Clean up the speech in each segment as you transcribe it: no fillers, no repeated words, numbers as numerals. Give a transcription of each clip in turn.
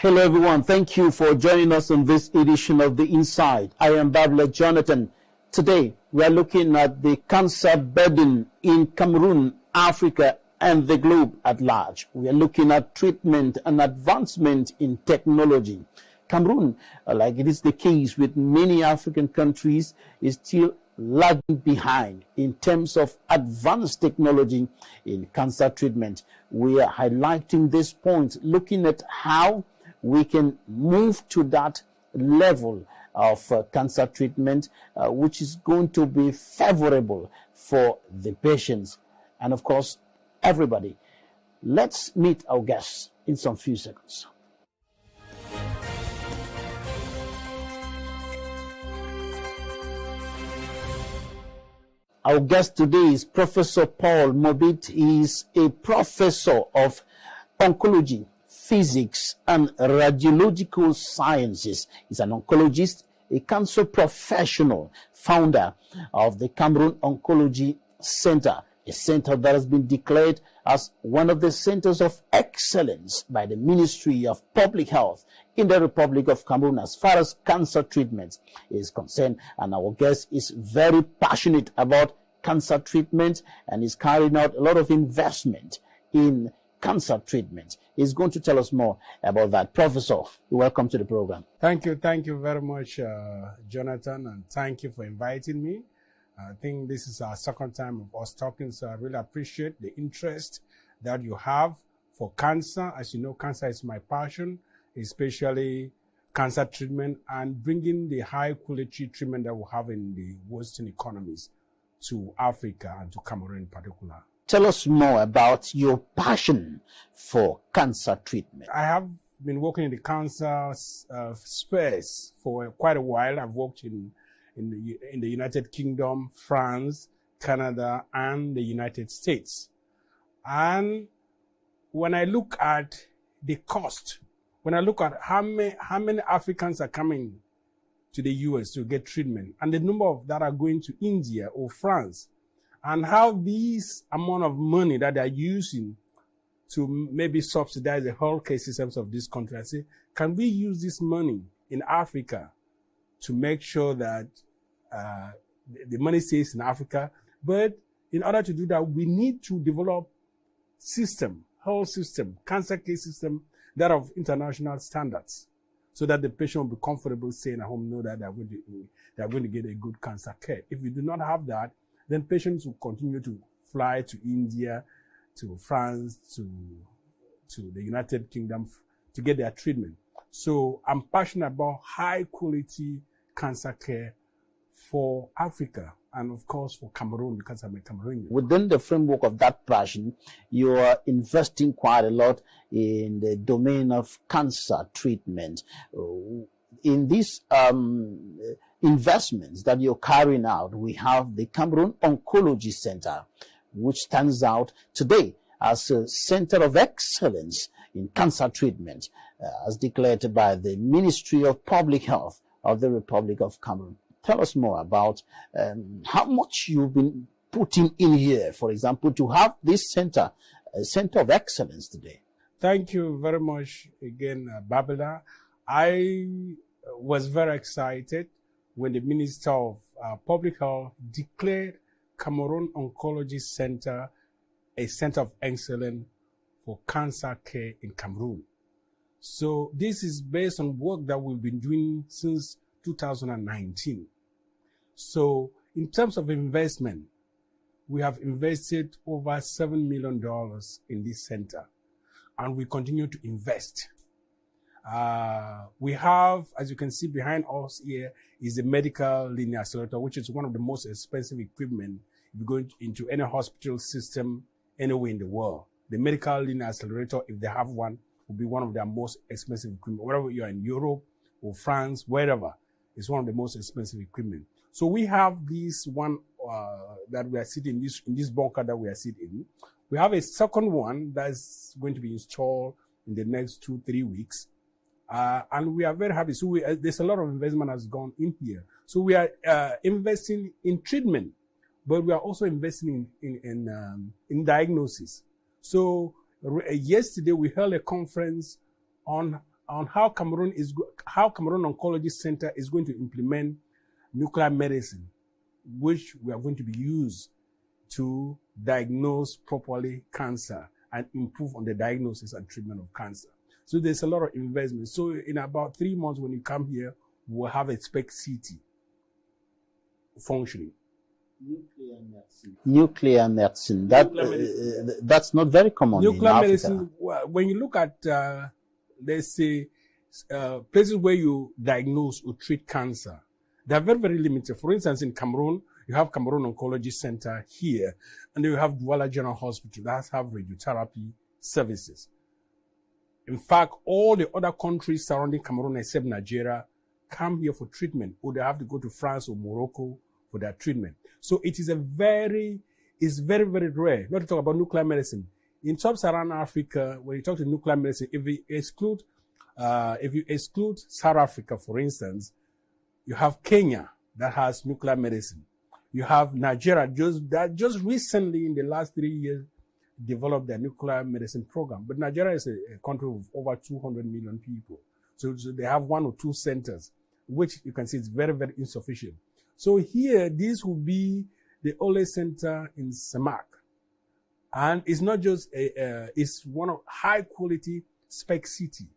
Hello everyone, thank you for joining us on this edition of The Inside. I am Babla Jonathan. Today we are looking at the cancer burden in Cameroon, Africa and the globe at large. We are looking at treatment and advancement in technology. Cameroon, like it is the case with many African countries, is still lagging behind in terms of advanced technology in cancer treatment. We are highlighting this point, looking at how we can move to that level of cancer treatment, which is going to be favorable for the patients and, of course, everybody. Let's meet our guests in some few seconds. Our guest today is Professor Paul MOBIT. He is a professor of oncology, physics and radiological sciences. He's an oncologist, a cancer professional, founder of the Cameroon Oncology Center, a center that has been declared as one of the centers of excellence by the Ministry of Public Health in the Republic of Cameroon as far as cancer treatment is concerned. And our guest is very passionate about cancer treatment and is carrying out a lot of investment in cancer treatment. He's going to tell us more about that. Professor, welcome to the program. Thank you very much, Jonathan, and thank you for inviting me. I think this is our second time of us talking, so I really appreciate the interest that you have for cancer. As you know, cancer is my passion, especially cancer treatment and bringing the high quality treatment that we have in the Western economies to Africa and to Cameroon in particular. Tell us more about your passion for cancer treatment. I have been working in the cancer space for quite a while. I've worked in the United Kingdom, France, Canada, and the United States. And when I look at the cost, when I look at how many Africans are coming to the US to get treatment, and the number of that are going to India or France, and how these amount of money that they're using to maybe subsidize the healthcare systems of this country, I say, can we use this money in Africa to make sure that the money stays in Africa? But in order to do that, we need to develop health system, cancer care system that are of international standards, so that the patient will be comfortable staying at home, know that they're going to get a good cancer care. If we do not have that, then patients will continue to fly to India, to France, to the United Kingdom to get their treatment. So I'm passionate about high quality cancer care for Africa and of course for Cameroon, because I'm a Cameroonian. Within the framework of that passion, you are investing quite a lot in the domain of cancer treatment. In these investments that you're carrying out, we have the Cameroon Oncology Center, which stands out today as a center of excellence in cancer treatment, as declared by the Ministry of Public Health of the Republic of Cameroon. Tell us more about how much you've been putting in here, for example, to have this center, a center of excellence today. Thank you very much again, Babila. I was very excited when the Minister of Public Health declared Cameroon Oncology Center a center of excellence for cancer care in Cameroon. So this is based on work that we've been doing since 2019. So in terms of investment, we have invested over $7 million in this center, and we continue to invest. We have, as you can see behind us here, is the medical linear accelerator, which is one of the most expensive equipment if you go into any hospital system anywhere in the world. The medical linear accelerator, if they have one, will be one of their most expensive equipment. Whether you're in Europe or France, wherever, it's one of the most expensive equipment. So we have this one that we are sitting in this bunker that we are sitting in. We have a second one that's going to be installed in the next 2-3 weeks. And we are very happy. So there's a lot of investment has gone in here. So we are investing in treatment, but we are also investing in diagnosis. So yesterday we held a conference on on how Cameroon Oncology Center is going to implement nuclear medicine, which we are going to be used to diagnose properly cancer and improve on the diagnosis and treatment of cancer. So there's a lot of investment. So in about 3 months when you come here, we'll have a SPECT CT functioning. Nuclear medicine. That's not very common in Africa. Nuclear medicine, well, when you look at, let's say, places where you diagnose or treat cancer, they're very, very limited. For instance, in Cameroon, you have Cameroon Oncology Center here, and you have Douala General Hospital that have radiotherapy services. In fact, all the other countries surrounding Cameroon except Nigeria come here for treatment, or they have to go to France or Morocco for their treatment. So it is very, very rare. Not to talk about nuclear medicine. In sub-Saharan Africa, when you talk to nuclear medicine, if you exclude South Africa, for instance, you have Kenya that has nuclear medicine. You have Nigeria just recently in the last 3 years developed their nuclear medicine program. But Nigeria is a country of over 200 million people. So they have 1 or 2 centers, which you can see is very, very insufficient. So here, this will be the only center in Semak. And it's not just it's one of high quality SPECT CT.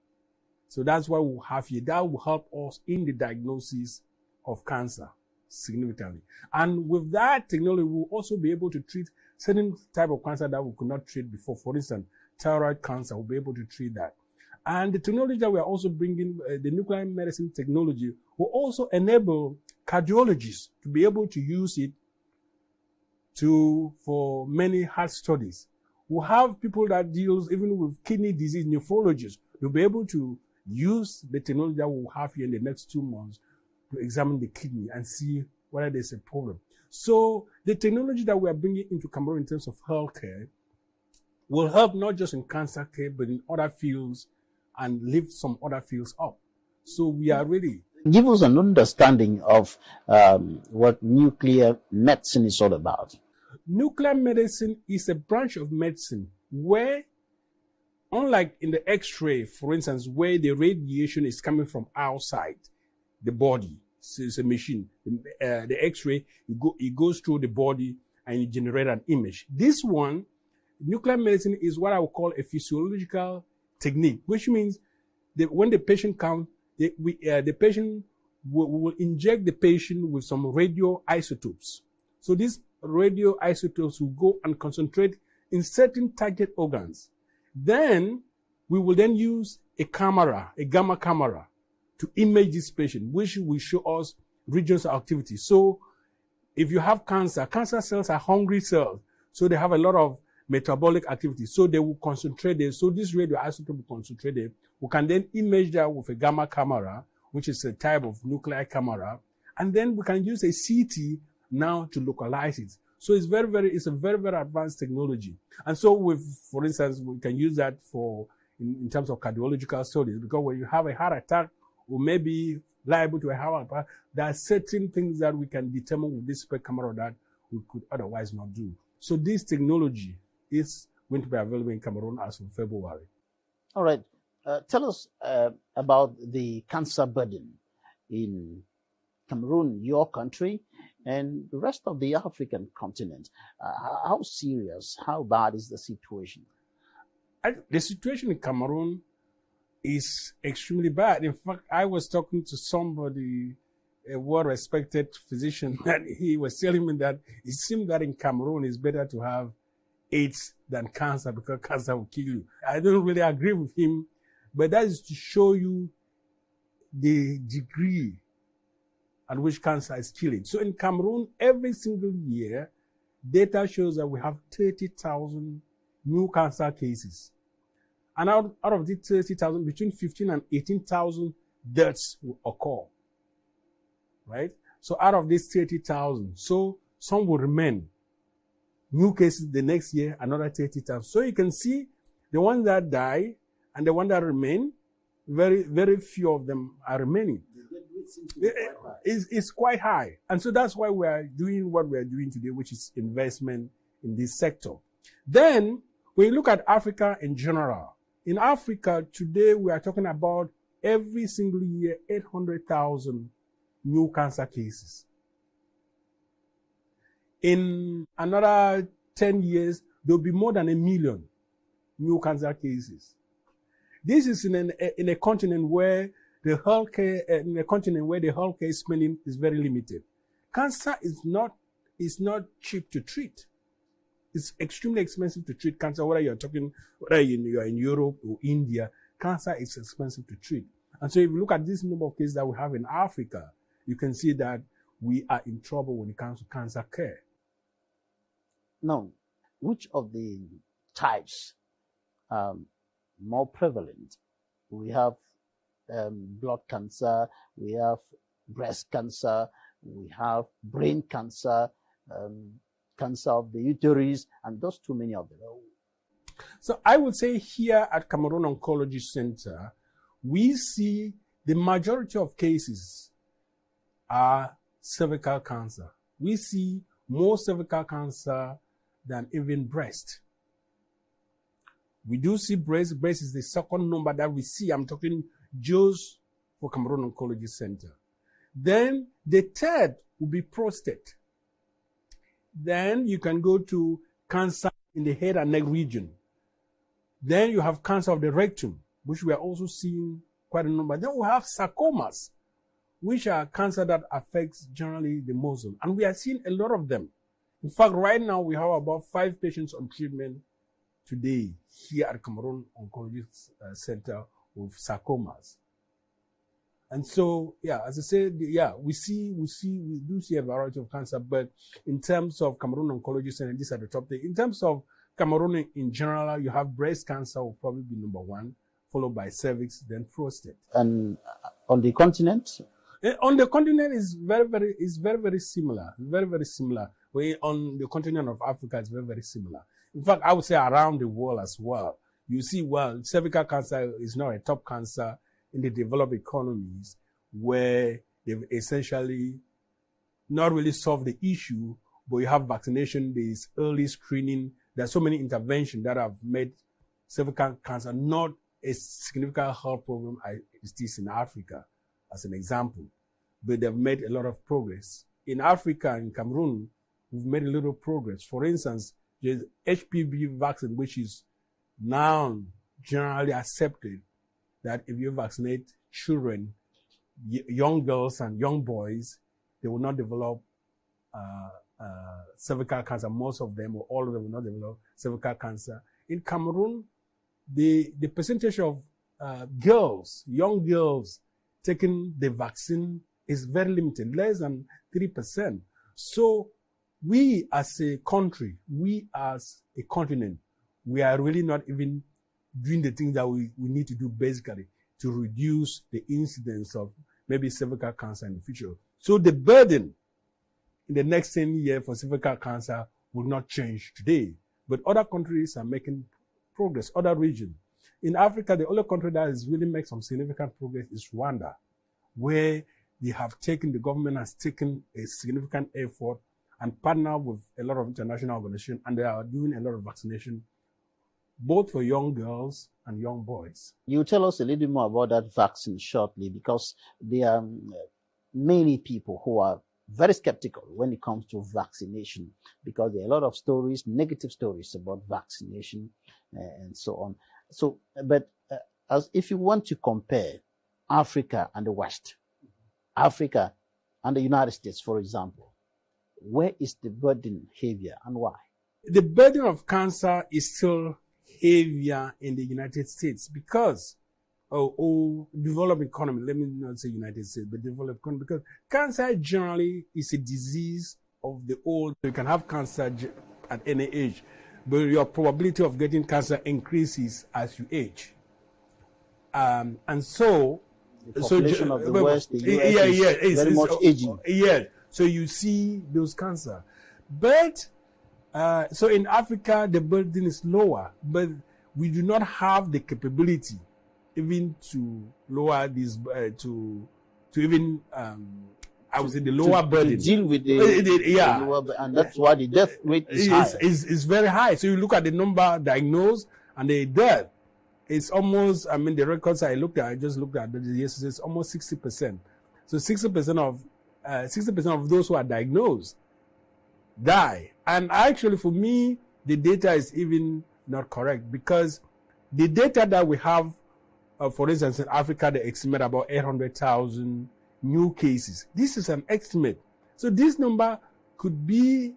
So that's why we'll have here. That will help us in the diagnosis of cancer significantly. And with that technology, we'll also be able to treat certain type of cancer that we could not treat before. For instance, thyroid cancer, we'll be able to treat that. And the technology that we are also bringing, the nuclear medicine technology, will also enable cardiologists to be able to use it for many heart studies. We'll have people that deals even with kidney disease, nephrologists. They'll be able to use the technology that we'll have here in the next 2 months to examine the kidney and see whether there's a problem. So the technology that we are bringing into Cameroon in terms of healthcare will help not just in cancer care, but in other fields and lift some other fields up. So we are really... Give us an understanding of what nuclear medicine is all about. Nuclear medicine is a branch of medicine where, unlike in the X-ray, for instance, where the radiation is coming from outside the body, so it's a machine. The X-ray, it goes through the body and you generate an image. This one, nuclear medicine, is what I would call a physiological technique, which means that when the patient comes, the patient will inject the patient with some radioisotopes. So these radioisotopes will go and concentrate in certain target organs. Then we will then use a camera, a gamma camera, to image this patient, which will show us regions of activity. So if you have cancer, cancer cells are hungry cells. So they have a lot of metabolic activity. So they will concentrate there. So this radioisotope will concentrate there. We can then image that with a gamma camera, which is a type of nuclear camera. And then we can use a CT now to localize it. So it's a very, very advanced technology. And so for instance, we can use that in terms of cardiological studies, because when you have a heart attack or maybe liable to a heart attack, there are certain things that we can determine with this SPECT camera that we could otherwise not do. So this technology is going to be available in Cameroon as of February. All right. Tell us about the cancer burden in Cameroon, your country, and the rest of the African continent. How serious, how bad is the situation? The situation in Cameroon is extremely bad. In fact, I was talking to somebody, a well-respected physician, and he was telling me that it seemed that in Cameroon it's better to have AIDS than cancer because cancer will kill you. I don't really agree with him, but that is to show you the degree at which cancer is killing. So in Cameroon, every single year, data shows that we have 30,000 new cancer cases. And out of these 30,000, between 15 and 18,000 deaths will occur. Right? So out of these 30,000, so some will remain. New cases the next year, another 30,000. So you can see the ones that die and the ones that remain, very, very few of them are remaining. It's quite high. And so that's why we are doing what we are doing today, which is investment in this sector. Then, when you look at Africa in general, in Africa today we are talking about every single year 800,000 new cancer cases. In another 10 years, there'll be more than 1 million new cancer cases. This is in a continent where the healthcare spending is very limited. Cancer is not cheap to treat. It's extremely expensive to treat cancer, whether you're in Europe or India. Cancer is expensive to treat. And so if you look at this number of cases that we have in Africa, you can see that we are in trouble when it comes to cancer care. Now, which of the types are more prevalent? We have blood cancer, we have breast cancer, we have brain cancer, cancer of the uterus, and those too many of them. So I would say here at Cameroon Oncology Center, we see the majority of cases are cervical cancer. We see more cervical cancer than even breast. We do see breast. Breast is the second number that we see. I'm talking just for Cameroon Oncology Center. Then the third will be prostate. Then you can go to cancer in the head and neck region. Then you have cancer of the rectum, which we are also seeing quite a number. Then we have sarcomas, which are cancer that affects generally the muscle. And we are seeing a lot of them. In fact, right now we have about 5 patients on treatment today here at Cameroon Oncology Center with sarcomas. And so, yeah, as I said, yeah, we do see a variety of cancer, but in terms of Cameroon Oncology Center, these are the top things. In terms of Cameroon in general, you have breast cancer will probably be number 1, followed by cervix, then prostate. And on the continent? On the continent is very similar. Very, very similar. On the continent of Africa, it's very, very similar. In fact, I would say around the world as well. You see, well, cervical cancer is now a top cancer in the developed economies where they've essentially not really solved the issue, but you have vaccination, there's early screening. There's so many interventions that have made cervical cancer not a significant health problem as it is in Africa, as an example. But they've made a lot of progress. In Africa, in Cameroon, we've made a little progress. For instance, there's HPV vaccine, which is now generally accepted that if you vaccinate children, young girls and young boys, they will not develop cervical cancer. Most of them or all of them will not develop cervical cancer. In Cameroon, the percentage of young girls taking the vaccine is very limited, less than 3%. So we as a country, we as a continent, we are really not even doing the things that we need to do basically to reduce the incidence of maybe cervical cancer in the future. So the burden in the next 10 years for cervical cancer will not change today. But other countries are making progress, other regions. In Africa, the only country that has really made some significant progress is Rwanda, where the government has taken a significant effort and partnered with a lot of international organizations, and they are doing a lot of vaccination, both for young girls and young boys. You tell us a little more about that vaccine shortly, because there are many people who are very skeptical when it comes to vaccination, because there are a lot of stories, negative stories about vaccination and so on. So, but as if you want to compare Africa and the West, Africa and the United States, for example, where is the burden heavier and why? The burden of cancer is still heavier in the United States because developed economy, let me not say United States, but developed economy, because cancer generally is a disease of the old. You can have cancer at any age, but your probability of getting cancer increases as you age. And so the population of the West, the US is very much aging. Yes, so you see those cancer. But so in Africa, the burden is lower, but we do not have the capability even to lower this, to even, I would say the lower burden. To deal with the lower, and that's why the death rate is high. It's very high. So you look at the number diagnosed and the death it's almost, I mean, the records I just looked at yesterday, it's almost 60%. So 60% of those who are diagnosed die. And actually, for me, the data is even not correct, because the data that we have, for instance, in Africa, they estimate about 800,000 new cases. This is an estimate. So this number could be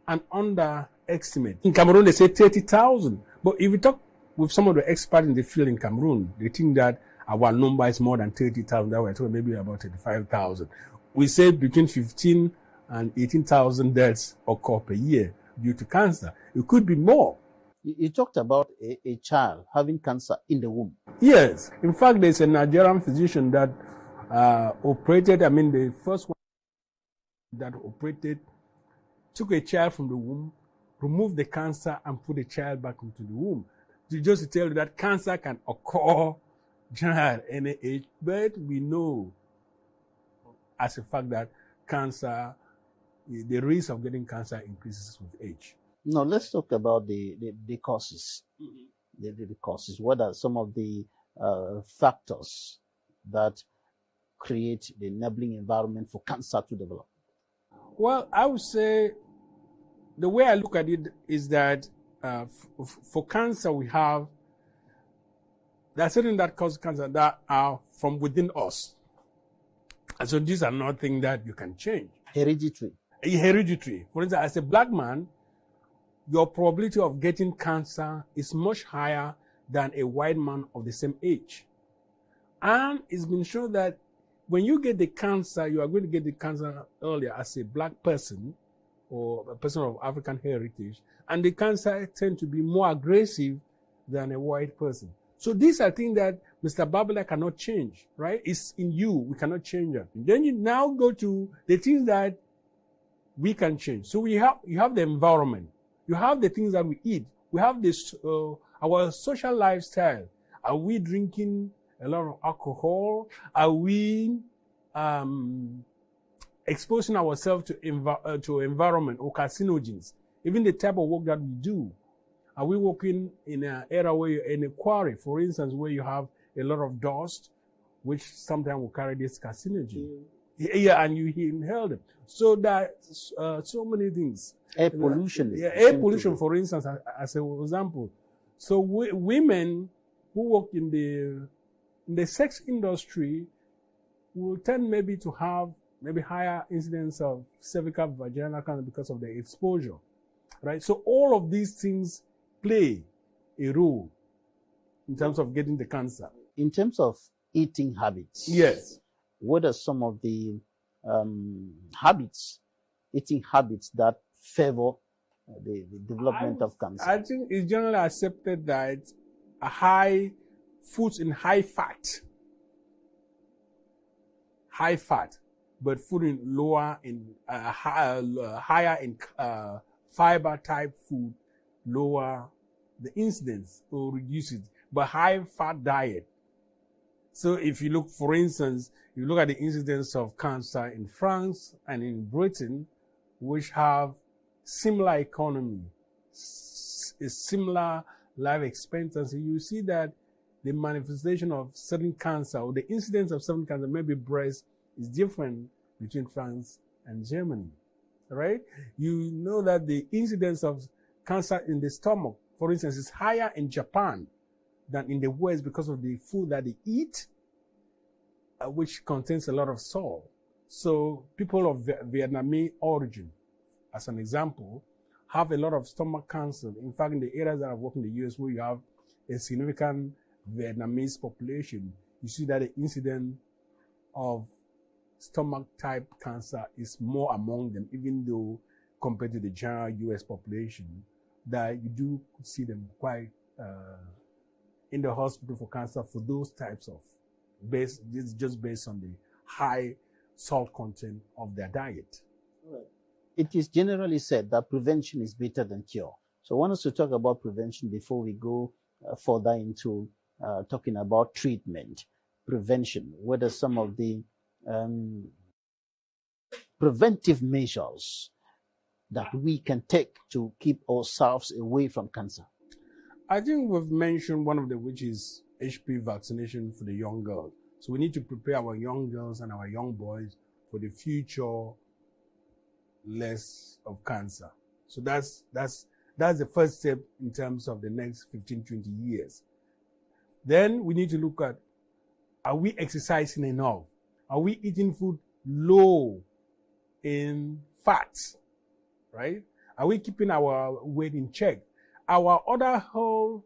an underestimate. In Cameroon, they say 30,000. But if you talk with some of the experts in the field in Cameroon, they think that our number is more than 30,000. That we're talking maybe about 35,000. We say between 15 and 18,000 deaths occur per year due to cancer. It could be more. You talked about a child having cancer in the womb. Yes. In fact, there's a Nigerian physician that operated, I mean, the first one that operated, took a child from the womb, removed the cancer, and put the child back into the womb. Just to tell you that cancer can occur at any age, but we know as a fact that cancer, the risk of getting cancer increases with age. Now, let's talk about the causes. The causes. What are some of the factors that create the enabling environment for cancer to develop? Well, I would say the way I look at it is that for cancer, there are certain that cause cancer that are from within us. And so these are not things that you can change. Hereditary. For instance, as a black man, your probability of getting cancer is much higher than a white man of the same age. And it's been shown that when you get the cancer, you are going to get the cancer earlier as a black person or a person of African heritage. And the cancer tends to be more aggressive than a white person. So these are things that Mr. Babala cannot change, right? It's in you. We cannot change that. Then you now go to the things that we can change. So you have the environment. You have the things that we eat. We have this, our social lifestyle. Are we drinking a lot of alcohol? Are we exposing ourselves to environment or carcinogens? Even the type of work that we do. Are we working in an area where you're in a quarry, for instance, where you have a lot of dust, which sometimes will carry this carcinogen? Yeah, and you inhale them. So there's so many things. Air pollution. Air pollution, for instance, as an example. So women who work in the sex industry will tend maybe to have higher incidence of cervical vaginal cancer because of the exposure, right? So all of these things play a role in terms of getting the cancer. In terms of eating habits. Yes. What are some of the eating habits that favor the development of cancer? I think it's generally accepted that foods in high fat, but food in higher in fiber type food lower the incidence or reduce it, but high fat diet. So if you look, for instance, you look at the incidence of cancer in France and in Britain, which have similar economy, a similar life expectancy, you see that the manifestation of certain cancer or the incidence of certain cancer, maybe breast, is different between France and Germany, right? You know that the incidence of cancer in the stomach, for instance, is higher in Japan than in the West because of the food that they eat, which contains a lot of salt. So people of Vietnamese origin, as an example, have a lot of stomach cancer. In fact, in the areas that I've worked in the US where you have a significant Vietnamese population, you see that the incidence of stomach type cancer is more among them, even though compared to the general US population, that you do see them quite in the hospital for cancer for those types of just based on the high salt content of their diet. Right. It is generally said that prevention is better than cure. So I want us to talk about prevention before we go further into talking about treatment. Prevention, what are some of the preventive measures that we can take to keep ourselves away from cancer? I think we've mentioned one of them, which is HPV vaccination for the young girls. So we need to prepare our young girls and our young boys for the future less of cancer. So that's the first step in terms of the next 15, 20 years. Then we need to look at, are we exercising enough? Are we eating food low in fats, right? Are we keeping our weight in check? Our other whole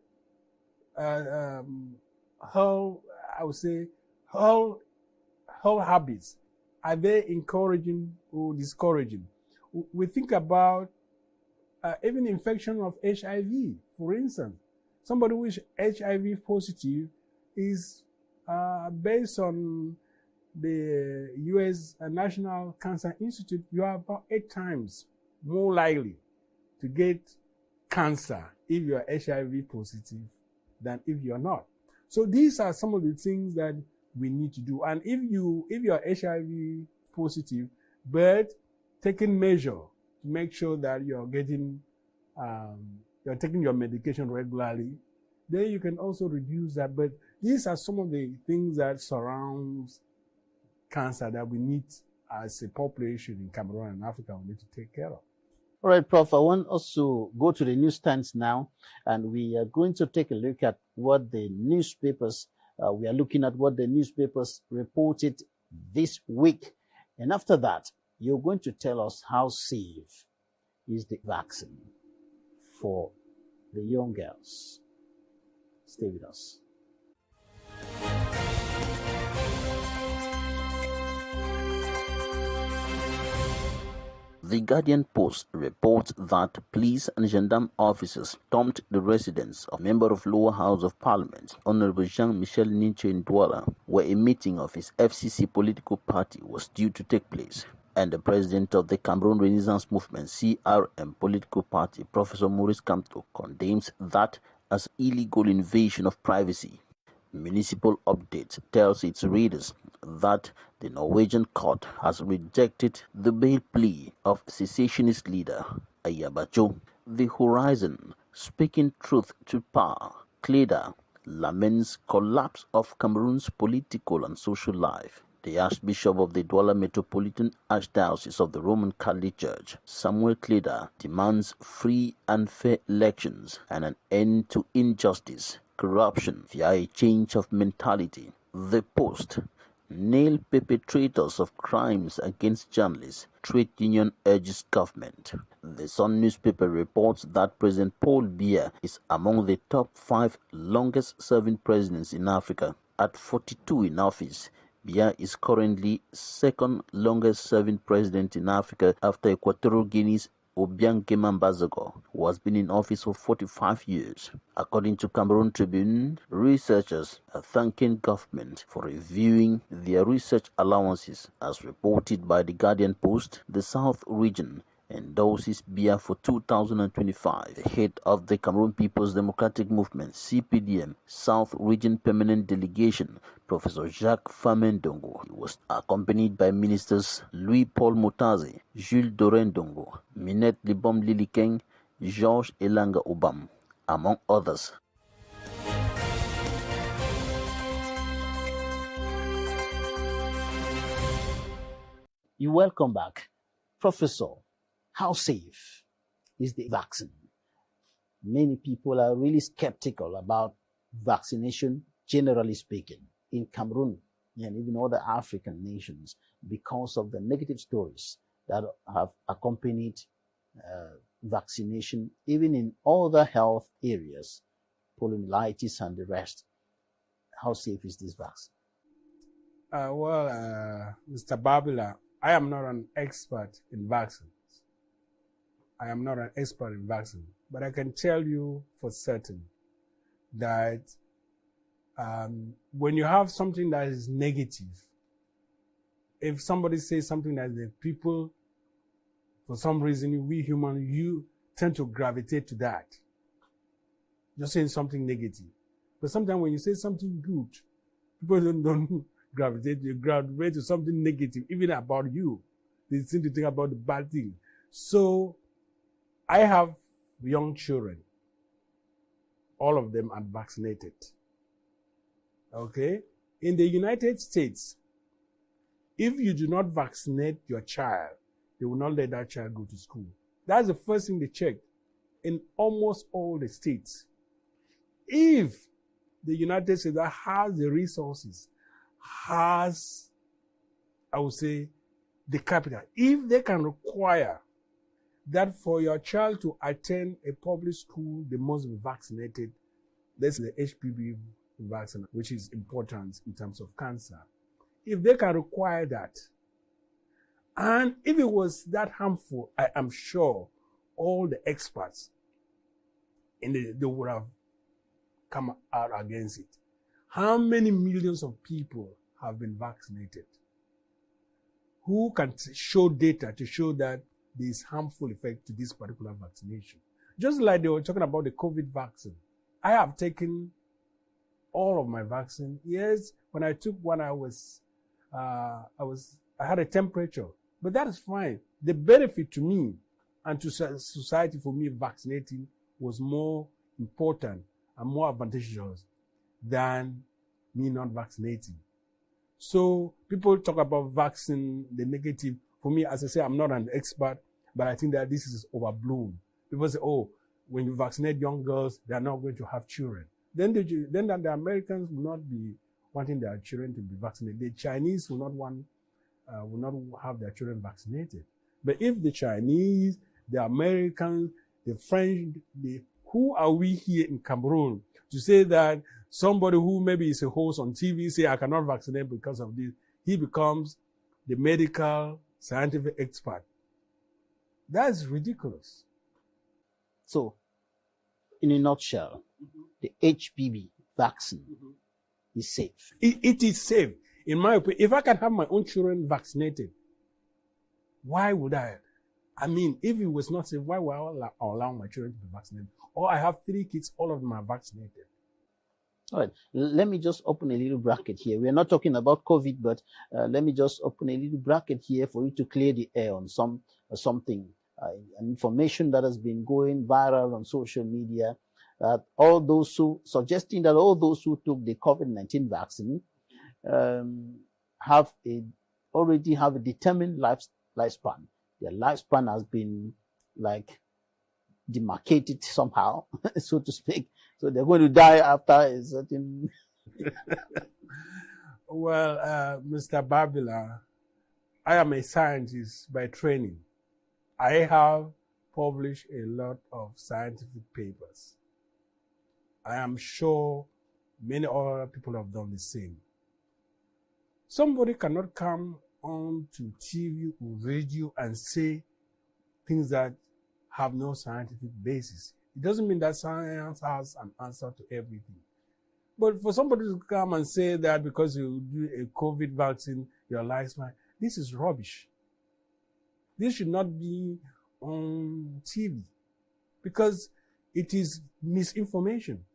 habits, are they encouraging or discouraging? We think about even infection of HIV, for instance. Somebody who is HIV positive is based on the U.S. National Cancer Institute, you are about 8 times more likely to get cancer if you are HIV positive than if you are not. So these are some of the things that we need to do. And if you are HIV positive, but taking measure to make sure that you're getting you're taking your medication regularly, then you can also reduce that. But these are some of the things that surrounds cancer that we need as a population in Cameroon and Africa, we need to take care of. All right, Prof, I want us to go to the newsstands now, and we are going to take a look at what the newspapers, we are looking at what the newspapers reported this week. And after that, you're going to tell us how safe is the vaccine for the young girls. Stay with us. The Guardian Post reports that police and gendarme officers stormed the residence of Member of Lower House of Parliament, Honorable Jean-Michel Ninche Ndwala, where a meeting of his FCC political party was due to take place. And the president of the Cameroon Renaissance Movement, CRM political party, Professor Maurice Kamto, condemns that as illegal invasion of privacy. Municipal Update tells its readers that the Norwegian court has rejected the bail plea of secessionist leader Ayabacho. The Horizon, speaking truth to power, Cleda laments collapse of Cameroon's political and social life. The Archbishop of the Douala Metropolitan Archdiocese of the Roman Catholic Church, Samuel Cleda, demands free and fair elections and an end to injustice, corruption via a change of mentality. The Post, nail perpetrators of crimes against journalists, trade union urges government. The Sun newspaper reports that President Paul Biya is among the top 5 longest-serving presidents in Africa. At 42 in office, Biya is currently second longest-serving president in Africa after Equatorial Guinea's Obiang Bazogo, who has been in office for 45 years. According to Cameroon Tribune, researchers are thanking government for reviewing their research allowances. As reported by the Guardian Post, the South region endorses Biya for 2025. The head of the Cameroon People's Democratic Movement, CPDM, South Region Permanent Delegation, Professor Jacques Famendongo. He was accompanied by ministers Louis-Paul Motaze, Jules Dorendongo, Minette Libom Lilikeng, Georges Elanga Obam, among others. You're welcome back. Professor, how safe is the vaccine? Many people are really skeptical about vaccination, generally speaking, in Cameroon and even other African nations because of the negative stories that have accompanied vaccination, even in other health areas, poliomyelitis and the rest. How safe is this vaccine? Mr. Babila, I am not an expert in vaccines. I am not an expert in vaccine, but I can tell you for certain that when you have something that is negative, if somebody says something that the people, for some reason, we humans, you tend to gravitate to that. You're saying something negative. But sometimes when you say something good, people don't gravitate. You gravitate to something negative, even about you. They seem to think about the bad thing. So I have young children. all of them are vaccinated. Okay? In the United States, if you do not vaccinate your child, they will not let that child go to school. That's the first thing they check in almost all the states. If the United States that has the resources, has, I would say, the capital, if they can require that for your child to attend a public school, they must be vaccinated. That's the HPV vaccine, which is important in terms of cancer. If they can require that, and if it was that harmful, I am sure all the experts they would have come out against it. How many millions of people have been vaccinated? Who can show data to show that there is harmful effect to this particular vaccination? Just like they were talking about the COVID vaccine. I have taken all of my vaccine. Yes, when I took one, I had a temperature, but that is fine. The benefit to me and to society for me vaccinating was more important and more advantageous than me not vaccinating. So people talk about vaccine, the negative. For me, as I say, I'm not an expert, but I think that this is overblown. People say, oh, when you vaccinate young girls, they are not going to have children. Then the Americans will not be wanting their children to be vaccinated. The Chinese will not have their children vaccinated. But if the Chinese, the Americans, the French, who are we here in Cameroon to say that somebody who maybe is a host on TV say, I cannot vaccinate because of this, he becomes the medical scientific expert? That's ridiculous. So, in a nutshell, the HPV vaccine is safe. It is safe. In my opinion, if I can have my own children vaccinated, why would I? I mean, if it was not safe, why would I allow my children to be vaccinated? Or I have 3 kids, all of them are vaccinated. All right, let me just open a little bracket here. We are not talking about COVID, but let me just open a little bracket here for you to clear the air on something, information that has been going viral on social media. Suggesting that all those who took the COVID-19 vaccine already have a determined lifespan. Their lifespan has been demarcated somehow, so to speak. So they're going to die after a certain. Well, Mr. Babila, I am a scientist by training. I have published a lot of scientific papers. I am sure many other people have done the same. Somebody cannot come on to TV or radio and say things that have no scientific basis. It doesn't mean that science has an answer to everything. But for somebody to come and say that because you do a COVID vaccine, your lifespan, this is rubbish. This should not be on TV because it is misinformation.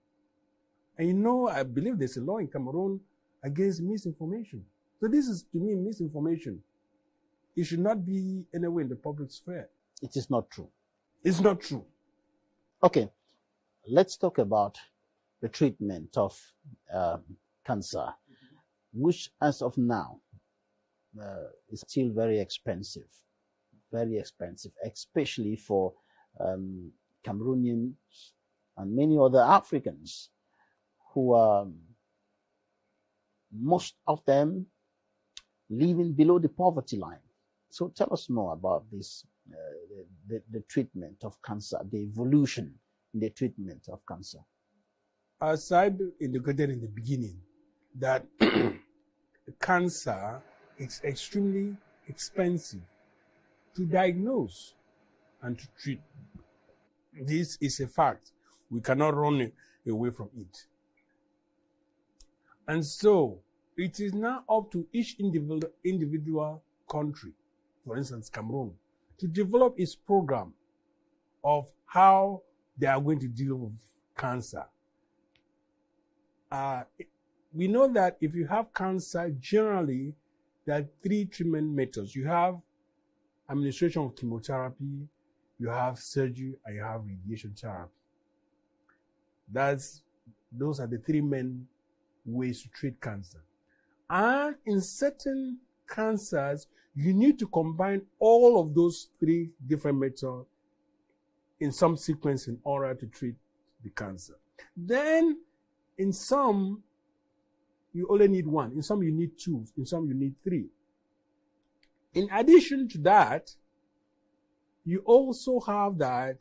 And you know, I believe there's a law in Cameroon against misinformation. So this is, to me, misinformation. It should not be anywhere in the public sphere. It is not true. It's not true. Okay, let's talk about the treatment of cancer, which as of now is still very expensive, especially for Cameroonians and many other Africans who are, most of them, living below the poverty line. So tell us more about this, the treatment of cancer, the evolution in the treatment of cancer. As I indicated in the beginning, that cancer is extremely expensive to diagnose and to treat. This is a fact. We cannot run away from it. And so, it is now up to each individual country, for instance, Cameroon, to develop its program of how they are going to deal with cancer. We know that if you have cancer, generally, there are 3 treatment methods. You have administration of chemotherapy, you have surgery, and you have radiation therapy. Those are the three main ways to treat cancer. And in certain cancers, you need to combine all of those three different methods in some sequence in order to treat the cancer. Then, in some, you only need one. In some, you need two. In some, you need three. In addition to that, you also have that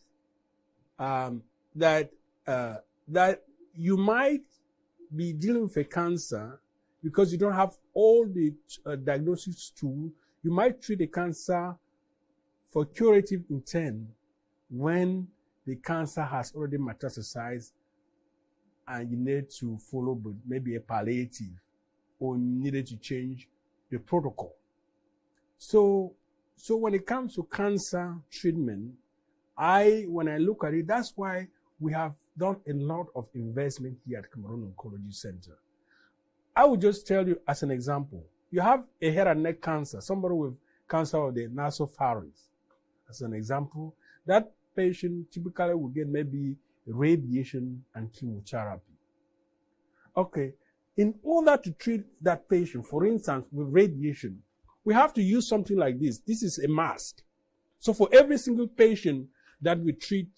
you might be dealing with a cancer because you don't have all the diagnosis tools. You might treat a cancer for curative intent when the cancer has already metastasized and you need to follow maybe a palliative or you needed to change the protocol. So when it comes to cancer treatment, when I look at it, that's why we have done a lot of investment here at Cameroon Oncology Center. I would just tell you as an example, you have a head and neck cancer, somebody with cancer of the nasopharynx. As an example, that patient typically will get maybe radiation and chemotherapy. Okay, in order to treat that patient, for instance, with radiation, we have to use something like this. This is a mask. So for every single patient that we treat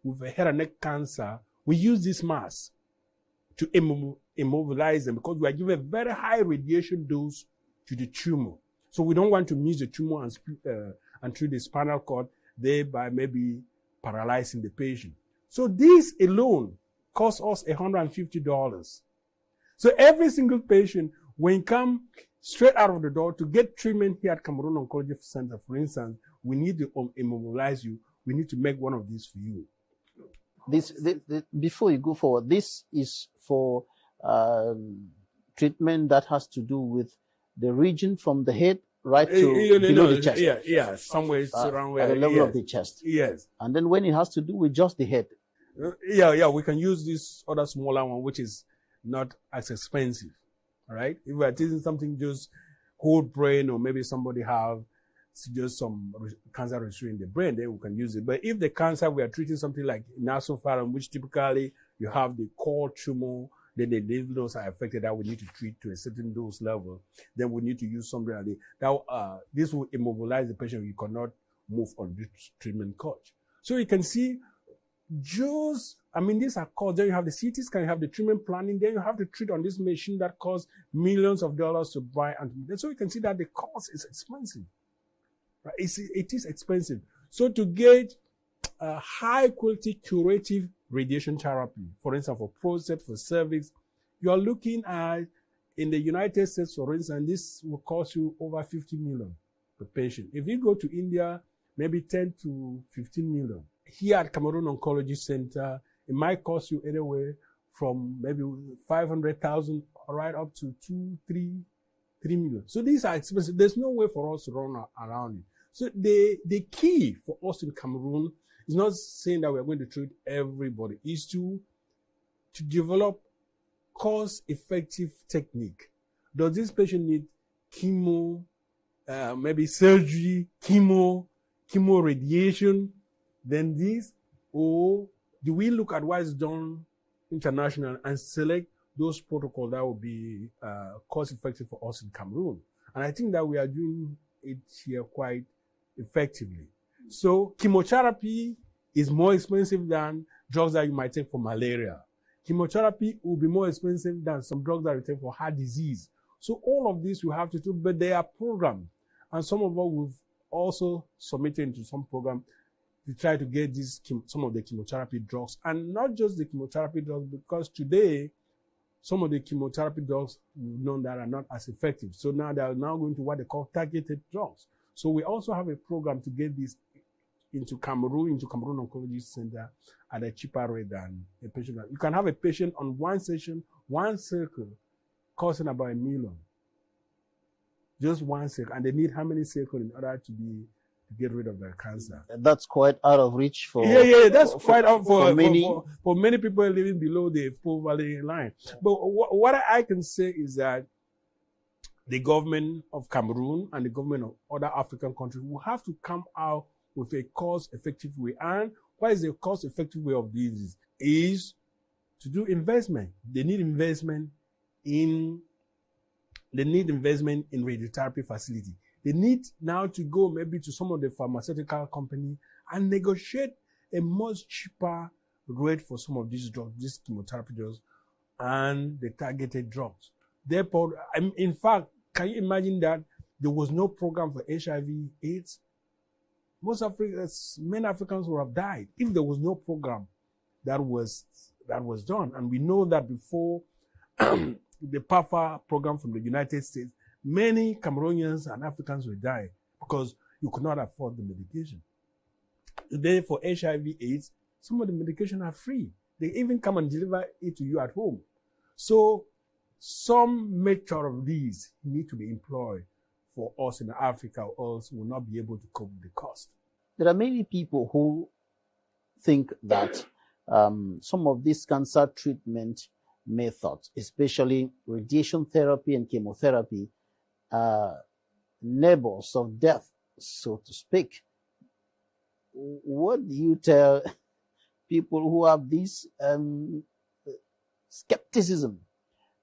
with a head and neck cancer, we use this mask to immobilize them because we are giving a very high radiation dose to the tumor. So we don't want to miss the tumor and treat the spinal cord, thereby maybe paralyzing the patient. So this alone costs us $150. So every single patient, when you come straight out of the door to get treatment here at Cameroon Oncology Center, for instance, we need to immobilize you. We need to make one of these for you. Before you go forward, this is for treatment that has to do with the region from the head right to below the chest. Yeah, somewhere around where, at the level of the chest. Yes. And then when it has to do with just the head. We can use this other smaller one, which is not as expensive. All right. If we are treating something just whole brain, or maybe somebody have just some cancer registry in the brain, then we can use it. But if the cancer we are treating something like nasopharynx, which typically you have the core tumor, then the lymph nodes are affected that we need to treat to a certain dose level, then we need to use something like this. Now, this will immobilize the patient. You cannot move on this treatment course. So you can see these are costs. Then you have the CT scan, you have the treatment planning, then you have to treat on this machine that costs millions of dollars to buy. And so you can see that the cost is expensive. Right? It is expensive. So to get high quality curative radiation therapy, for instance, for prostate, for cervix, you are looking at, in the United States, for instance, this will cost you over 50 million per patient. If you go to India, maybe 10 to 15 million. Here at Cameroon Oncology Center, it might cost you anywhere from maybe 500,000 right up to 3 million. So these are expensive. There's no way for us to run around it. So the key for us in Cameroon is not saying that we're going to treat everybody. It's to develop cost-effective technique. Does this patient need chemo, maybe surgery, chemo radiation? Then this, or do we look at what is done international and select those protocols that will be cost-effective for us in Cameroon? And I think that we are doing it here quite effectively. So chemotherapy is more expensive than drugs that you might take for malaria. Chemotherapy will be more expensive than some drugs that you take for heart disease. So all of this we have to do, but they are programmed. And some of us will also submitted into some program to try to get some of the chemotherapy drugs. And not just the chemotherapy drugs, because today, some of the chemotherapy drugs we've known that are not as effective. So now they are now going to what they call targeted drugs. So we also have a program to get this into Cameroon Oncology Center at a cheaper rate than a patient. You can have a patient on one session, one circle, costing about $1 million. Just one circle. And they need how many circles in order to get rid of their cancer? That's quite out of reach for that's quite out for many people living below the poverty line. But what I can say is that the government of Cameroon and the government of other African countries will have to come out with a cost-effective way. And what is the cost-effective way of this? Is to do investment. They need investment in radiotherapy facility. They need now to go maybe to some of the pharmaceutical company and negotiate a much cheaper rate for some of these drugs, these chemotherapy drugs, and the targeted drugs. Therefore, in fact, can you imagine that there was no program for HIV/AIDS? Many Africans would have died if there was no program that was done. And we know that before the PAFA program from the United States, many Cameroonians and Africans will die because you could not afford the medication. Today, for HIV/AIDS, some of the medication are free. They even come and deliver it to you at home. So some method of these need to be employed for us in Africa, or else we will not be able to cope with the cost. There are many people who think that some of these cancer treatment methods, especially radiation therapy and chemotherapy, are neighbors of death, so to speak. What do you tell people who have this skepticism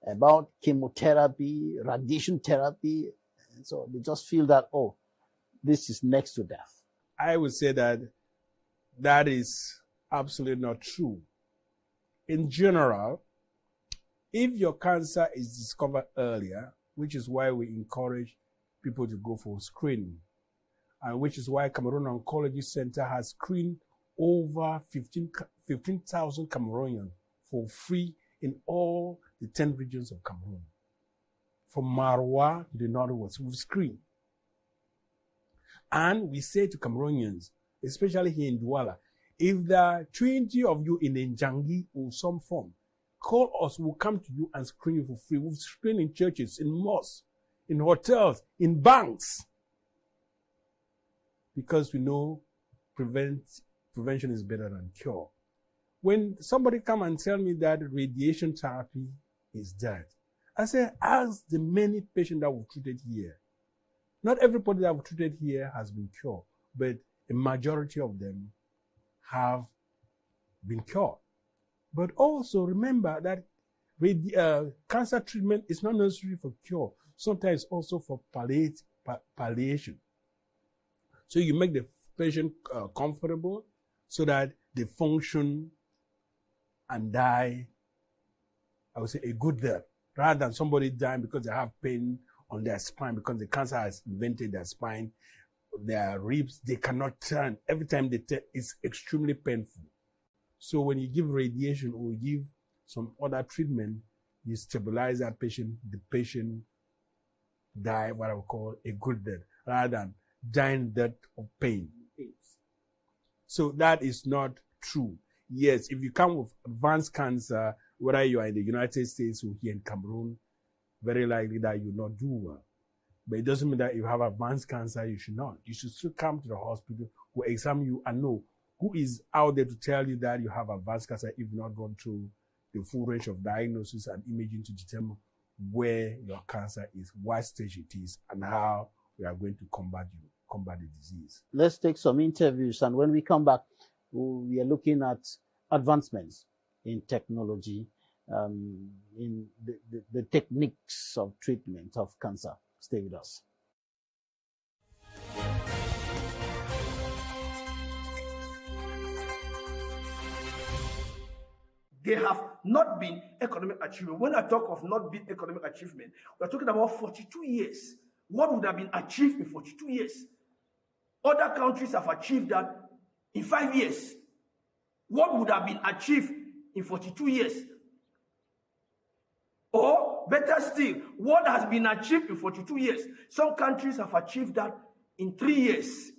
about chemotherapy, radiation therapy, and so they just feel that, oh, this is next to death? I would say that that is absolutely not true. In general, if your cancer is discovered earlier, which is why we encourage people to go for screening, and which is why Cameroon Oncology Center has screened over 15,000 Cameroonians for free in all the 10 regions of Cameroon. From Maroua to the northwest, we've screened. And we say to Cameroonians, especially here in Douala, if there are 20 of you in Njangi or some form, call us, we'll come to you and screen you for free. We've screened in churches, in mosques, in hotels, in banks. Because we know prevention is better than cure. When somebody come and tell me that radiation therapy is dead, I say, ask the many patients that we've treated here. Not everybody that we've treated here has been cured, but a majority of them have been cured. But also remember that cancer treatment is not necessary for cure. Sometimes also for palliation. So you make the patient comfortable so that they function and die, I would say, a good death, rather than somebody dying because they have pain on their spine, because the cancer has invented their spine, their ribs, they cannot turn. Every time they turn, it's extremely painful. So when you give radiation or you give some other treatment, you stabilize that patient, the patient die what I would call a good death, rather than dying death of pain. So that is not true. Yes, if you come with advanced cancer, whether you are in the United States or here in Cameroon, very likely that you will not do well. But it doesn't mean that if you have advanced cancer, you should not. You should still come to the hospital, who examine you and know who is out there to tell you that you have advanced cancer if you've not gone through the full range of diagnosis and imaging to determine where your cancer is, what stage it is, and how we are going to combat the disease. Let's take some interviews, and when we come back, we are looking at advancements in technology, in the techniques of treatment of cancer. Stay with us. They have not been economic achievement. When I talk of not being economic achievement, we're talking about 42 years. What would have been achieved in 42 years? Other countries have achieved that in 5 years. What would have been achieved in 42 years? Or better still, what has been achieved in 42 years? Some countries have achieved that in 3 years.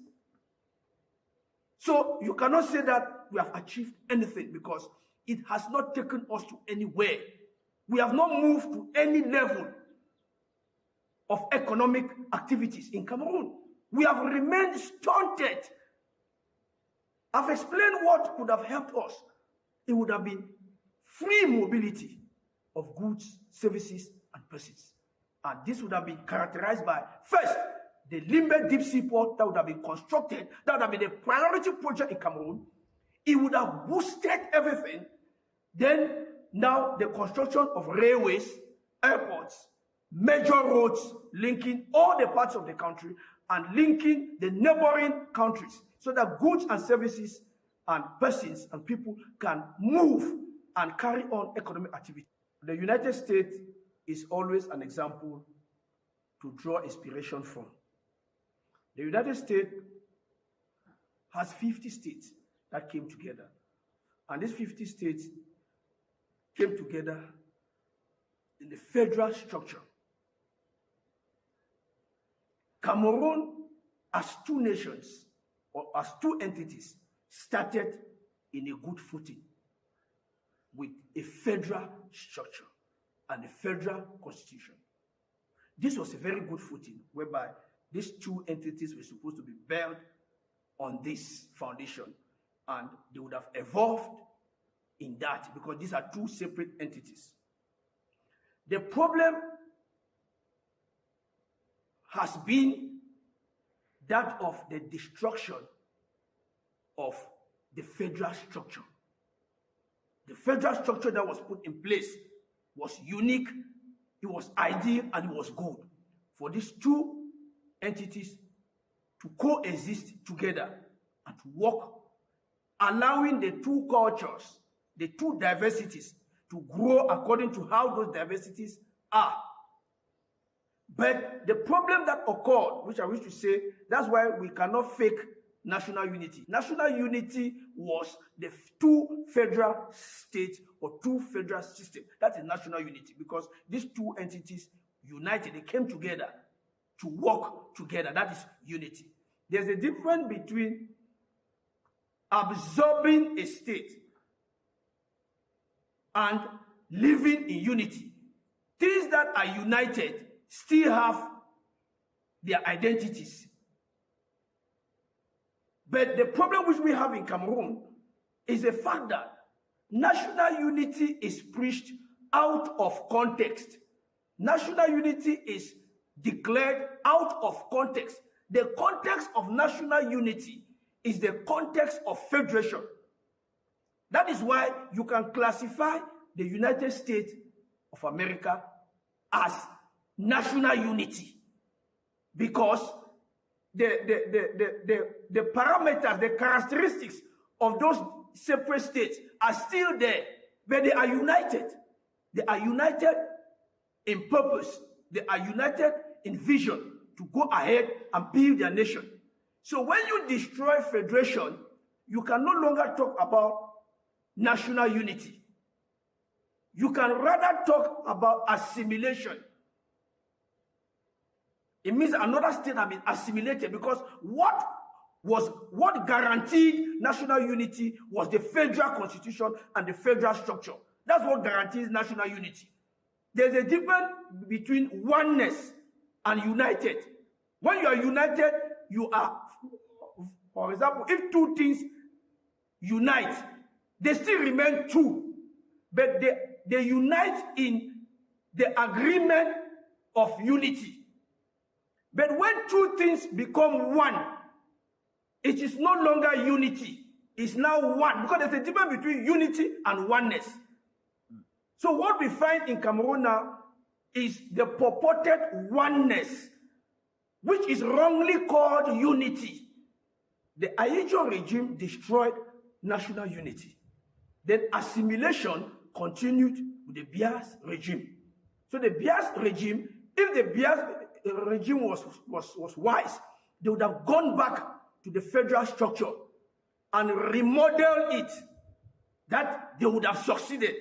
So you cannot say that we have achieved anything because it has not taken us to anywhere. We have not moved to any level of economic activities in Cameroon. We have remained stunted. I've explained what could have helped us. It would have been free mobility of goods, services, and persons. And this would have been characterized by, first, the Limbe deep sea port that would have been constructed, that would have been a priority project in Cameroon. It would have boosted everything. Then, Now, the construction of railways, airports, major roads linking all the parts of the country and linking the neighboring countries so that goods and services and persons and people can move and carry on economic activity. The United States is always an example to draw inspiration from. The United States has 50 states that came together. And these 50 states came together in the federal structure. Cameroon, as two nations, or as two entities, started in a good footing with a federal structure and a federal constitution. This was a very good footing whereby these two entities were supposed to be built on this foundation, and they would have evolved in that because these are two separate entities. The problem has been that of the destruction of the federal structure. The federal structure that was put in place was unique, it was ideal, and it was good for these two entities to coexist together and to work, allowing the two cultures, the two diversities, to grow according to how those diversities are. But the problem that occurred, which I wish to say, that's why we cannot fake national unity. National unity was the two federal states or two federal systems. That is national unity because these two entities united, they came together to work together. That is unity. There's a difference between absorbing a state and living in unity. Things that are united still have their identities. But the problem which we have in Cameroon is the fact that national unity is preached out of context. National unity is declared out of context. The context of national unity is the context of federation. That is why you can classify the United States of America as national unity, because the parameters, the characteristics of those separate states are still there, but they are united. They are united in purpose. They are united in vision to go ahead and build their nation. So when you destroy federation, you can no longer talk about national unity. You can rather talk about assimilation. It means another state has been assimilated because what guaranteed national unity was the federal constitution and the federal structure. That's what guarantees national unity. There's a difference between oneness and united. When you are united, you are, for example, if two things unite, they still remain two, but they unite in the agreement of unity. But when two things become one, it is no longer unity. It's now one, because there's a difference between unity and oneness. So what we find in Cameroon now is the purported oneness, which is wrongly called unity. The Ayejo regime destroyed national unity. Then assimilation continued with the Bias regime. So the Bias regime, if the Bias regime was wise, they would have gone back to the federal structure and remodeled it. That they would have succeeded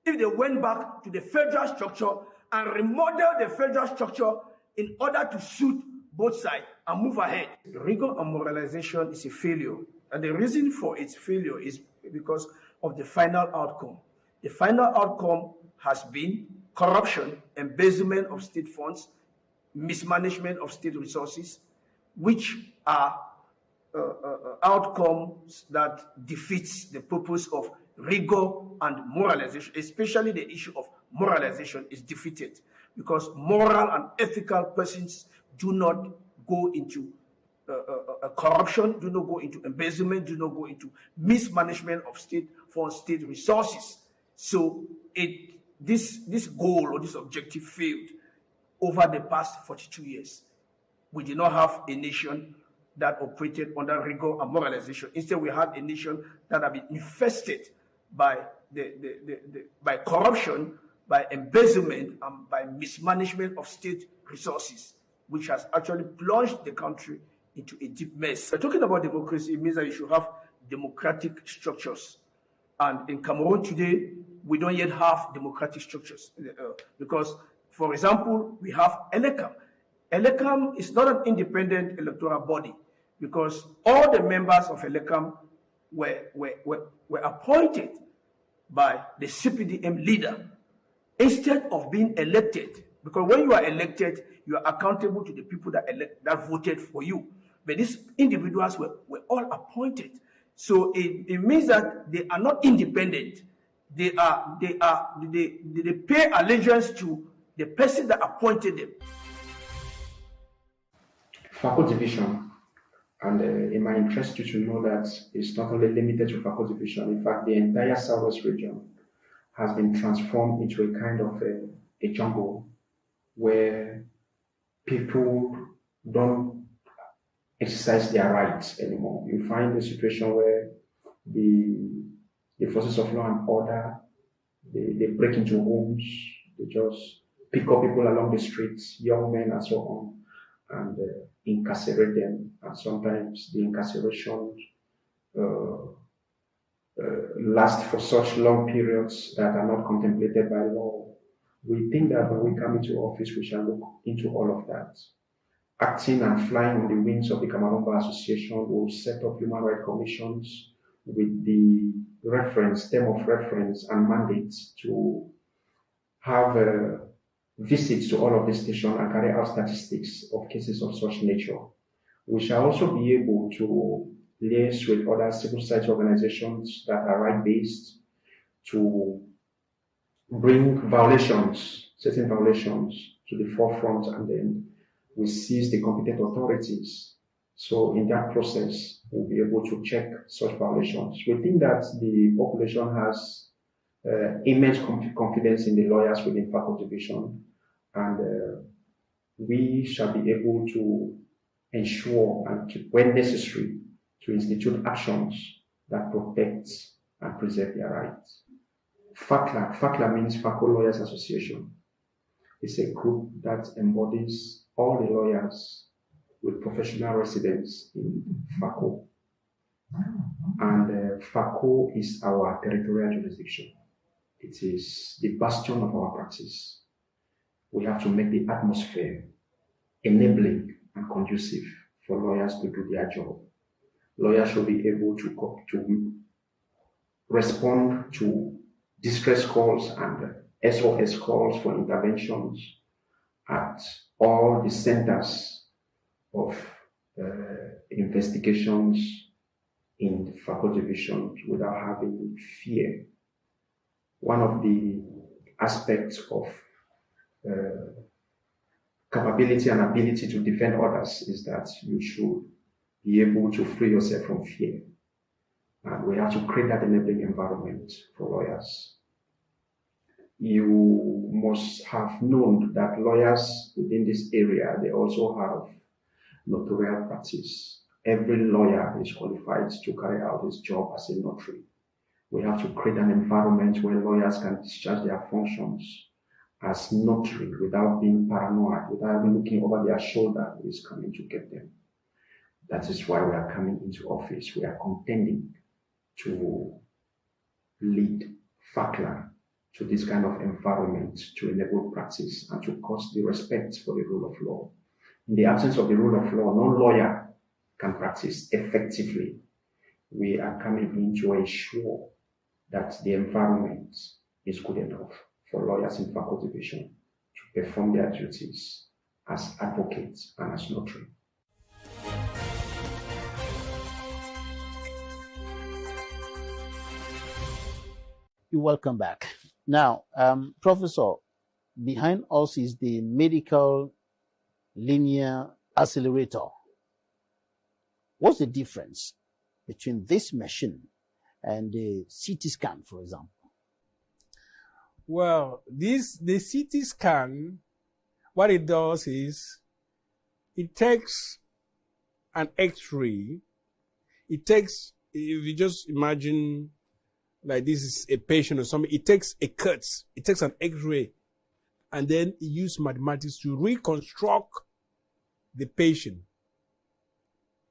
if they went back to the federal structure and remodeled the federal structure in order to suit both sides and move ahead. Rigor and moralization is a failure, and the reason for its failure is because of the final outcome. The final outcome has been corruption, embezzlement of state funds, mismanagement of state resources, which are outcomes that defeats the purpose of rigor and moralization. Especially the issue of moralization is defeated because moral and ethical persons do not go into corruption, do not go into embezzlement, do not go into mismanagement of state funds, state resources. So this goal or this objective failed over the past 42 years. We did not have a nation that operated under rigor and moralization. Instead, we had a nation that had been infested by by corruption, by embezzlement, and by mismanagement of state resources, which has actually plunged the country into a deep mess. Talking about democracy, it means that you should have democratic structures. And in Cameroon today, we don't yet have democratic structures because, for example, we have ELECAM. ELECAM is not an independent electoral body because all the members of ELECAM were appointed by the CPDM leader instead of being elected. Because when you are elected, you are accountable to the people that voted for you. But these individuals were all appointed. So it means that they are not independent. They pay allegiance to the person that appointed them. FACO division, and it might interest you to know that it's not only limited to FACO division. In fact, the entire Southwest region has been transformed into a kind of a jungle where people don't exercise their rights anymore. You find a situation where the forces of law and order, they break into homes, they just pick up people along the streets, young men and so on, and incarcerate them. And sometimes the incarceration last for such long periods that are not contemplated by law. We think that when we come into office, we shall look into all of that. Acting and flying on the wings of the Cameroon Bar Association, will set up human rights commissions with the term of reference and mandates to have visits to all of the stations and carry out statistics of cases of such nature. We shall also be able to liaise with other civil society organizations that are right-based to bring certain violations to the forefront, and then we seize the competent authorities. So in that process, we'll be able to check such violations. We think that the population has immense confidence in the lawyers within FACO division, and we shall be able to ensure and, when necessary, to institute actions that protect and preserve their rights. FACLA means FACO Lawyers Association. It's a group that embodies all the lawyers with professional residence in FACO. And FACO is our territorial jurisdiction. It is the bastion of our practice. We have to make the atmosphere enabling and conducive for lawyers to do their job. Lawyers should be able to respond to distress calls and SOS calls for interventions at all the centers of investigations in the FACO division without having fear. One of the aspects of capability and ability to defend others is that you should be able to free yourself from fear. And we have to create that enabling environment for lawyers. You must have known that lawyers within this area, they also have notarial practice. Every lawyer is qualified to carry out his job as a notary. We have to create an environment where lawyers can discharge their functions as notary without being paranoid, without even looking over their shoulder who is coming to get them. That is why we are coming into office. We are contending to lead FACLA to this kind of environment to enable practice and to cause the respect for the rule of law. In the absence of the rule of law, no lawyer can practice effectively. We are coming in to ensure that the environment is good enough for lawyers in FACO division to perform their duties as advocates and as notary. You're welcome back. Now, Professor, behind us is the medical linear accelerator. What's the difference between this machine and the CT scan, for example? Well, the CT scan, what it does is it takes an X-ray. It takes, if you just imagine like this is a patient or something, it takes a cut, it takes an X-ray, and then it uses mathematics to reconstruct the patient.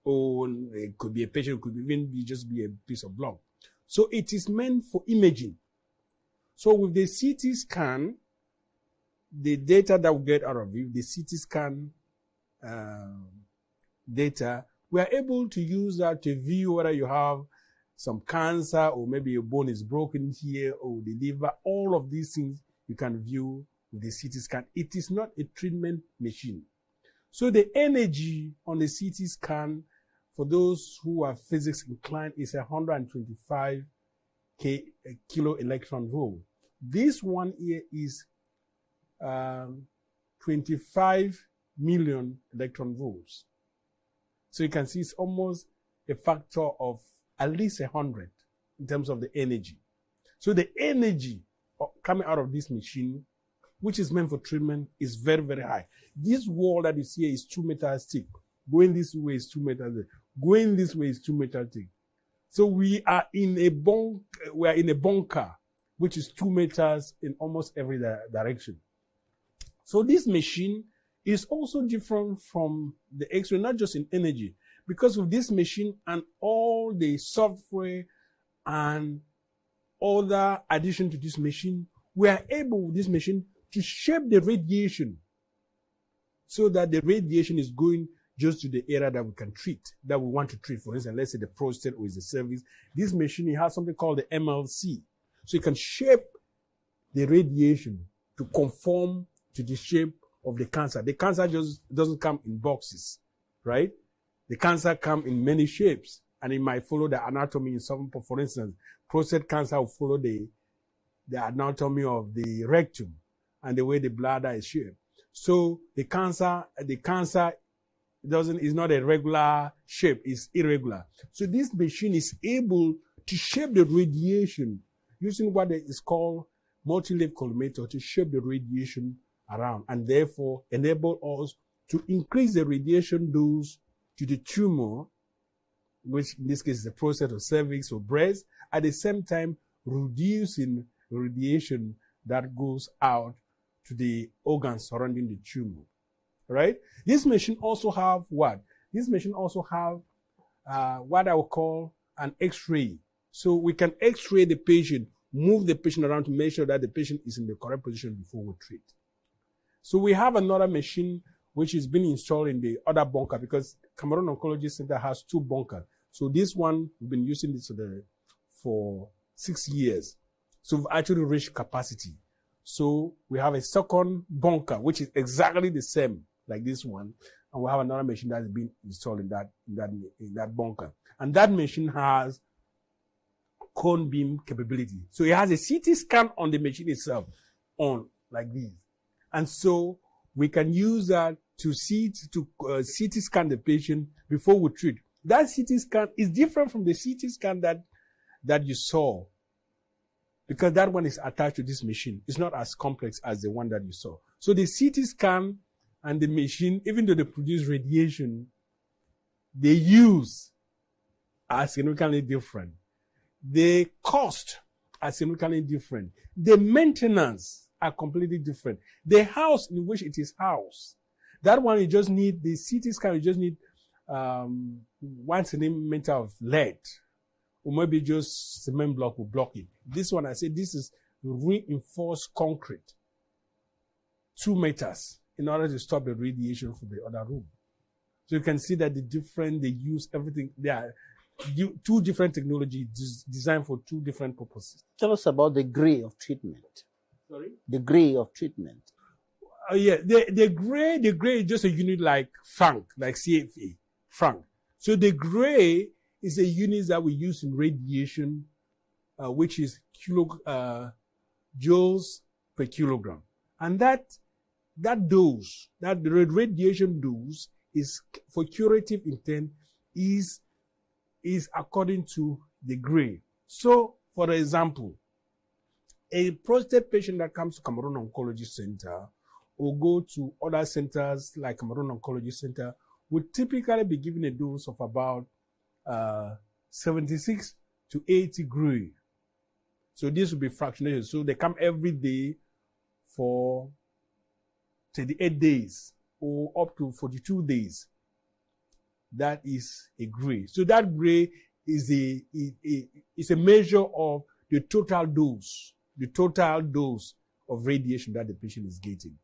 Or it could be a patient, it could even just be a piece of blood. So it is meant for imaging. So with the CT scan, the data that we get out of it, the CT scan data, we are able to use that to view whether you have some cancer or maybe your bone is broken here or the liver. All of these things you can view with the CT scan. It is not a treatment machine. So the energy on the CT scan for those who are physics inclined is 125 kilo electron volt. This one here is 25 million electron volts. So you can see it's almost a factor of at least 100 in terms of the energy. So the energy coming out of this machine, which is meant for treatment, is very, very high. This wall that you see here is 2 meters thick. Going this way is 2 meters thick. Going this way is 2 meters thick. So we are in a bunker, which is 2 meters in almost every direction. So this machine is also different from the X-ray, not just in energy, because of this machine and all the software and other addition to this machine, we are able with this machine to shape the radiation so that the radiation is going just to the area that we can treat, that we want to treat. For instance, let's say the prostate or is the cervix. This machine, it has something called the MLC. So you can shape the radiation to conform to the shape of the cancer. The cancer just doesn't come in boxes, right? The cancer comes in many shapes, and it might follow the anatomy in some. For instance, prostate cancer will follow the anatomy of the rectum and the way the bladder is shaped. So the cancer is not a regular shape, it's irregular. So this machine is able to shape the radiation using what is called multi-leaf collimator to shape the radiation around, and therefore enable us to increase the radiation dose to the tumor, which in this case is the prostate or cervix or breast, at the same time reducing radiation that goes out to the organs surrounding the tumor, right? This machine also have what? This machine also have what I would call an X-ray. So we can X-ray the patient, move the patient around to make sure that the patient is in the correct position before we treat. So we have another machine which is being installed in the other bunker, because Cameroon Oncology Center has 2 bunkers. So this one, we've been using this for 6 years. So we've actually reached capacity. So we have a second bunker, which is exactly the same like this one. And we have another machine that's been installed in that bunker. And that machine has cone beam capability. So it has a CT scan on the machine itself, on like this. And so we can use that to CT scan the patient before we treat. That CT scan is different from the CT scan that you saw, because that one is attached to this machine. It's not as complex as the one that you saw. So the CT scan and the machine, even though they produce radiation, they use are significantly different. The cost are significantly different. The maintenance are completely different. The house in which it is housed, that one you just need, the CT scan, you just need 1 centimeter of lead, or maybe just cement block will block it. This one, I say this is reinforced concrete, 2 meters, in order to stop the radiation from the other room. So you can see that they use everything. They are 2 different technologies designed for 2 different purposes. Tell us about the gray of treatment. Sorry? The gray of treatment. Yeah, the gray is just a unit like franc, like CFA, franc. So the gray is a unit that we use in radiation, which is joules per kilogram. And that dose, that radiation dose, is for curative intent, is according to the gray. So, for example, a prostate patient that comes to Cameroon Oncology Center or go to other centers like Cameroon Oncology Center would typically be given a dose of about 76 to 80 gray. So this will be fractionation. So they come every day for 38 days or up to 42 days. That is a gray. So that gray is a measure of the total dose of radiation that the patient is getting.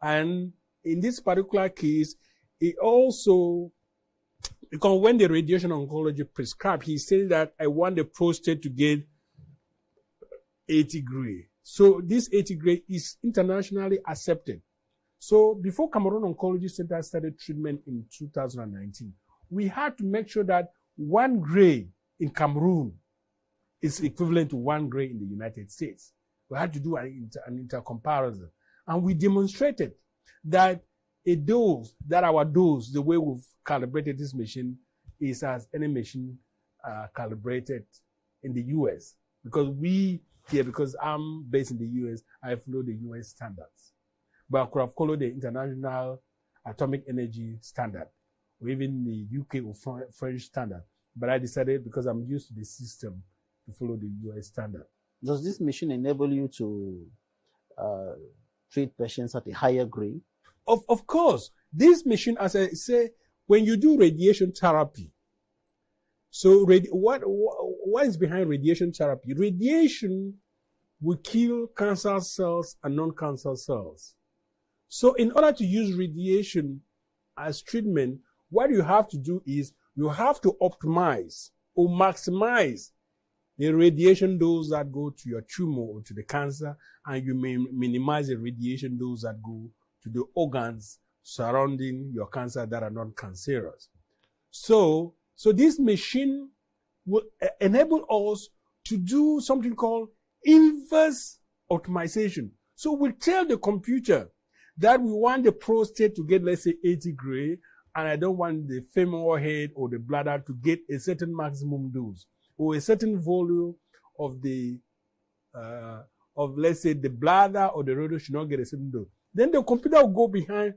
And in this particular case, it also, because when the radiation oncology prescribed, he said that I want the prostate to get 80 gray. So this 80 gray is internationally accepted. So before Cameroon Oncology Center started treatment in 2019, we had to make sure that 1 gray in Cameroon is equivalent to 1 gray in the United States. We had to do an intercomparison. And we demonstrated that our dose, the way we've calibrated this machine, is as any machine calibrated in the US. Because I'm based in the US, I follow the US standards. But I could have followed the International Atomic Energy Standard, or even the UK or French standard. But I decided, because I'm used to the system, to follow the US standard. Does this machine enable you to treat patients at a higher grade? Of course. This machine, as I say, when you do radiation therapy, so what is behind radiation therapy? Radiation will kill cancer cells and non-cancer cells. So in order to use radiation as treatment, what you have to do is you have to optimize or maximize the radiation dose that go to your tumor or to the cancer, and you may minimize the radiation dose that go to the organs surrounding your cancer that are not cancerous. So this machine will enable us to do something called inverse optimization. So we'll tell the computer that we want the prostate to get, let's say, 80 gray, and I don't want the femoral head or the bladder to get a certain maximum dose or a certain volume of let's say, the bladder or the rodent should not get a certain dose. Then the computer will go behind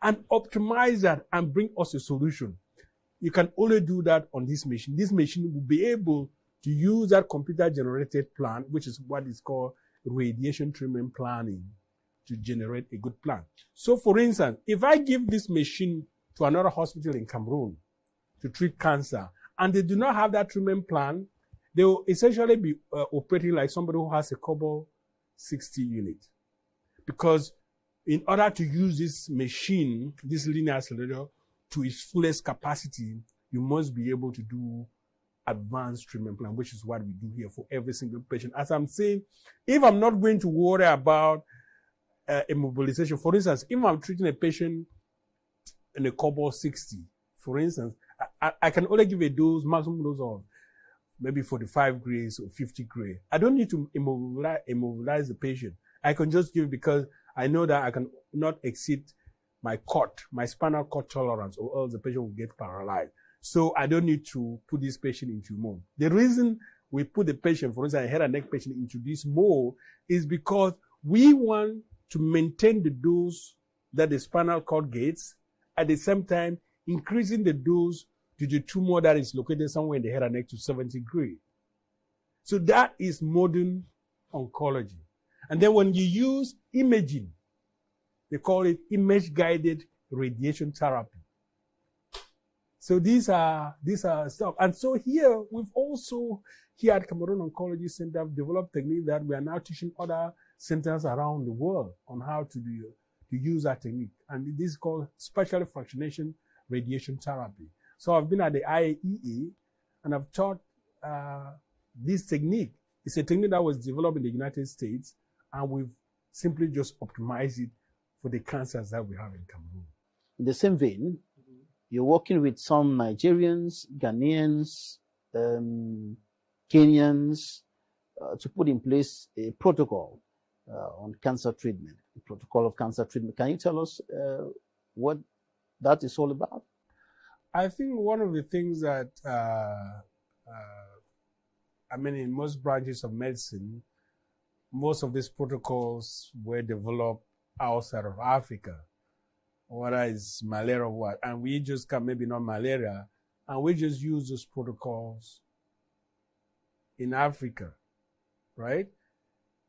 and optimize that and bring us a solution. You can only do that on this machine. This machine will be able to use that computer-generated plan, which is what is called radiation treatment planning, to generate a good plan. So, for instance, if I give this machine to another hospital in Cameroon to treat cancer, and they do not have that treatment plan, they will essentially be operating like somebody who has a Cobol 60 unit. Because in order to use this machine, this linear accelerator, to its fullest capacity, you must be able to do advanced treatment plan, which is what we do here for every single patient. As I'm saying, if I'm not going to worry about immobilization, for instance, if I'm treating a patient in a Cobol 60, for instance, I can only give a dose, maximum dose of maybe 45 grays or 50 gray. I don't need to immobilize the patient. I can just give, because I know that I can not exceed my spinal cord tolerance, or else the patient will get paralyzed. So I don't need to put this patient into mode. The reason we put the patient, for instance, a head and neck patient, into this mode is because we want to maintain the dose that the spinal cord gets, at the same time increasing the dose to the tumor that is located somewhere in the head and neck to 70 gray. So that is modern oncology. And then when you use imaging, they call it image-guided radiation therapy. So these are stuff. And so here, we've also, here at Cameroon Oncology Center, developed technique that we are now teaching other centers around the world on how to use that technique. And this is called spatial fractionation radiation therapy. So I've been at the IAEA, and I've taught this technique. It's a technique that was developed in the United States, and we've simply just optimized it for the cancers that we have in Cameroon. In the same vein, you're working with some Nigerians, Ghanaians, Kenyans, to put in place a protocol on cancer treatment, a protocol of cancer treatment. Can you tell us what that is all about? I think one of the things that, in most branches of medicine, most of these protocols were developed outside of Africa, whether it's malaria or what, and we just can, maybe not malaria, and we just use those protocols in Africa, right?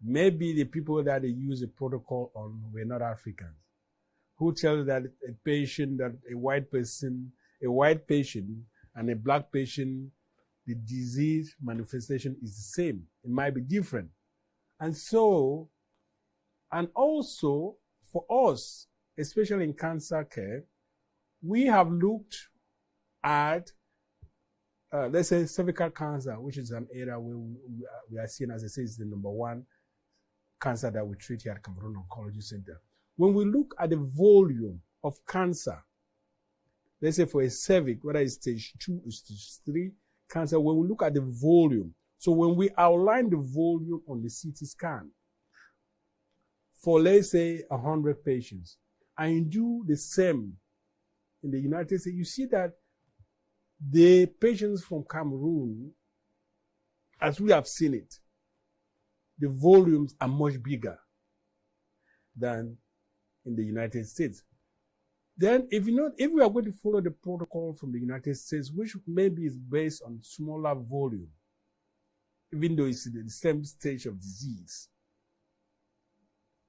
Maybe the people that they use the protocol on were not Africans. Who tells that a white patient and a black patient, the disease manifestation is the same. It might be different. And also for us, especially in cancer care, we have looked at, let's say, cervical cancer, which is an area where we are seen, as I say, is the #1 cancer that we treat here at Cameroon Oncology Center. When we look at the volume of cancer, let's say for a cervix, whether it's stage 2 or stage 3 cancer, when we look at the volume, so when we outline the volume on the CT scan for, let's say, 100 patients, and you do the same in the United States, you see that the patients from Cameroon, as we have seen it, the volumes are much bigger than in the United States. Then if we are going to follow the protocol from the United States, which maybe is based on smaller volume, even though it's in the same stage of disease,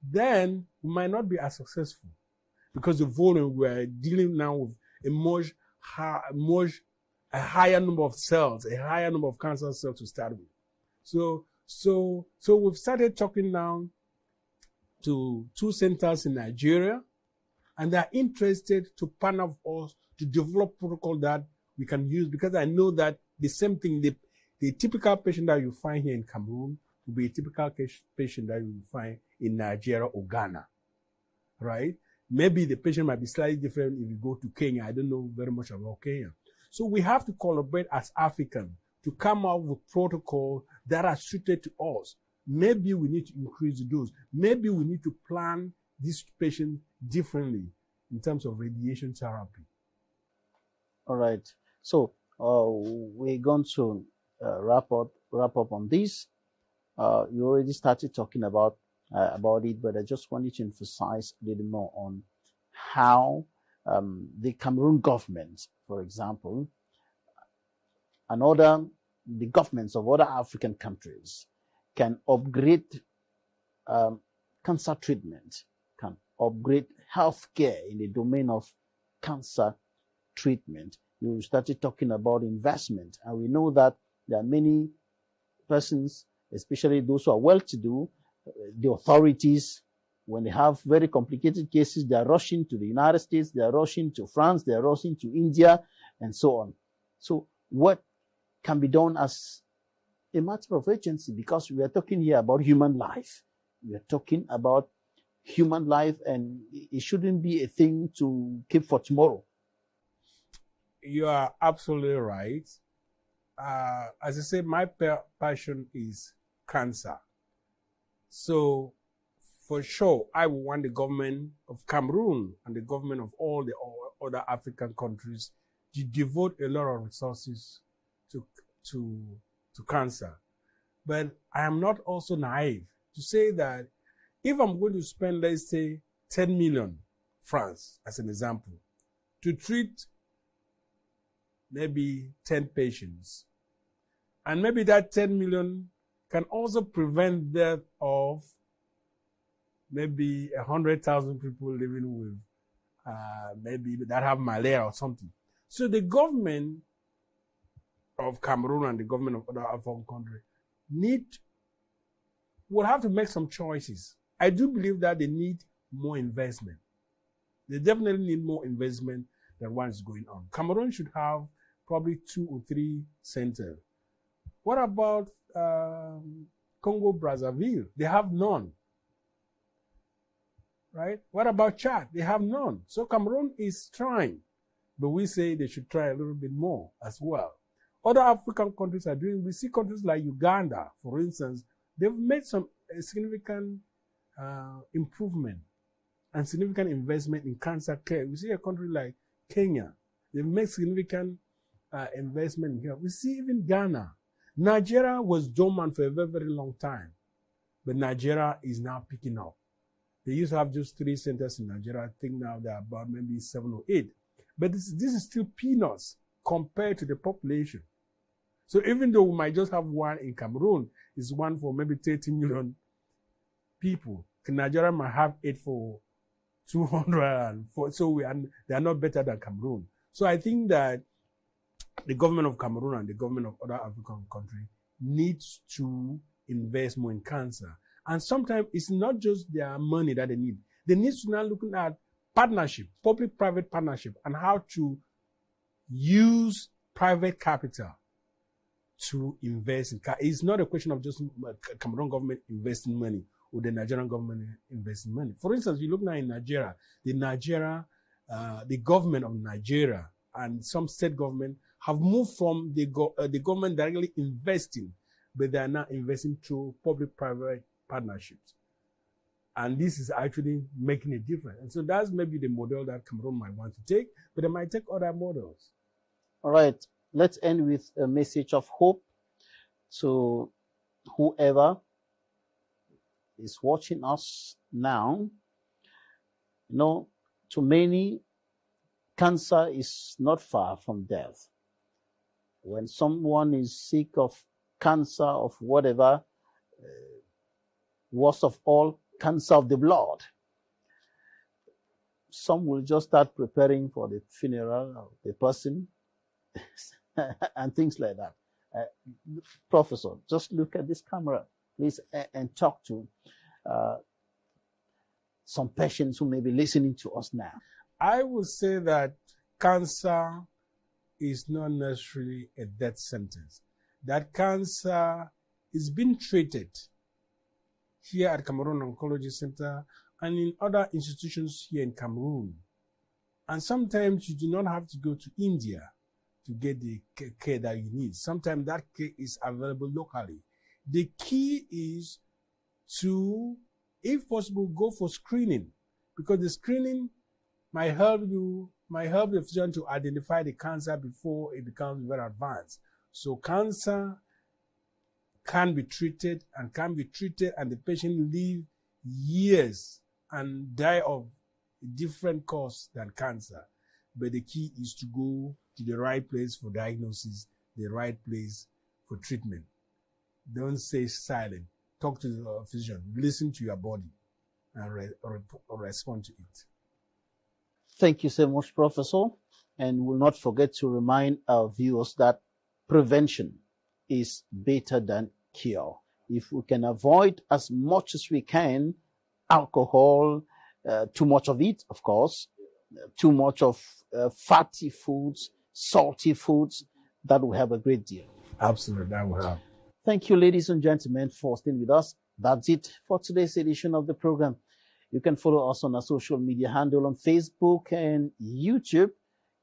then we might not be as successful, because the volume, we are dealing now with a higher number of cells, a higher number of cancer cells to start with. So we've started talking now to 2 centers in Nigeria, and they're interested to partner with us to develop protocol that we can use, because I know that the same thing, the typical patient that you find here in Cameroon will be a typical patient that you find in Nigeria or Ghana, right? Maybe the patient might be slightly different if you go to Kenya. I don't know very much about Kenya. So we have to collaborate as Africans to come up with protocols that are suited to us. Maybe we need to increase the dose. Maybe we need to plan this patient differently in terms of radiation therapy. All right. So we're going to wrap up on this. You already started talking about it, but I just wanted to emphasize a little more on how the Cameroon government, for example, and the governments of other African countries can upgrade cancer treatment, can upgrade healthcare in the domain of cancer treatment. You started talking about investment, and we know that there are many persons, especially those who are well-to-do, the authorities, when they have very complicated cases, they are rushing to the United States, they are rushing to France, they are rushing to India, and so on. So what can be done as a matter of urgency, because we are talking here about human life. We are talking about human life, and it shouldn't be a thing to keep for tomorrow. You are absolutely right. As I say, my passion is cancer. So for sure, I want the government of Cameroon and the government of all the other African countries to devote a lot of resources to cancer. But I am not also naive to say that if I'm going to spend, let's say, 10 million francs, as an example, to treat maybe 10 patients, and maybe that 10 million can also prevent death of maybe 100,000 people living with maybe that have malaria or something. So the government of Cameroon and the government of other African countries will have to make some choices. I do believe that they need more investment. They definitely need more investment than what is going on. Cameroon should have probably 2 or 3 centers. What about Congo Brazzaville? They have none. Right? What about Chad? They have none. So Cameroon is trying, but we say they should try a little bit more as well. Other African countries are doing, we see countries like Uganda, for instance, they've made some significant improvement and significant investment in cancer care. We see a country like Kenya, they've made significant investment here. We see even Ghana. Nigeria was dormant for a very, very long time. but Nigeria is now picking up. They used to have just 3 centers in Nigeria. I think now there are about maybe 7 or 8. But this is still peanuts compared to the population. So even though we might just have 1 in Cameroon, it's 1 for maybe 30 million people. Nigeria might have 8 for 204. So they are not better than Cameroon. So I think that the government of Cameroon and the government of other African countries needs to invest more in cancer. And sometimes it's not just their money that they need. They need to now looking at partnership, public-private partnership, and how to use private capital to invest in. It's not a question of just Cameroon government investing money or the Nigerian government investing money. For instance, you look now in Nigeria, the government of Nigeria and some state government have moved from the government directly investing, but they are now investing through public-private partnerships. And this is actually making a difference. And so that's maybe the model that Cameroon might want to take, but they might take other models. All right. Let's end with a message of hope to whoever is watching us now. You know, to many, cancer is not far from death. When someone is sick of cancer of whatever, worst of all, cancer of the blood, some will just start preparing for the funeral of the person and things like that. Professor, just look at this camera, please, and talk to some patients who may be listening to us now. I would say that cancer is not necessarily a death sentence. That cancer is being treated here at Cameroon Oncology Center and in other institutions here in Cameroon. And sometimes you do not have to go to India to get the care that you need. Sometimes that care is available locally. The key is to, if possible, go for screening, because the screening might help the physician to identify the cancer before it becomes very advanced. So cancer can be treated, and the patient live years and die of a different cause than cancer. But the key is to go to the right place for diagnosis, the right place for treatment. Don't stay silent. Talk to the physician. Listen to your body and respond to it. Thank you so much, Professor. And we'll not forget to remind our viewers that prevention is better than cure. If we can avoid as much as we can alcohol, too much of it, of course, too much of fatty foods, salty foods, that will have a great deal. Absolutely, that will help. Thank you, ladies and gentlemen, for staying with us. That's it for today's edition of the program. You can follow us on our social media handle on Facebook and YouTube.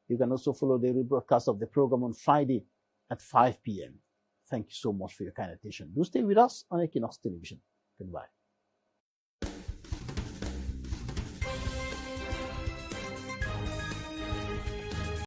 You can also follow the rebroadcast of the program on Friday at 5 p.m. Thank you so much for your kind attention. Do stay with us on Equinoxe Television. Goodbye.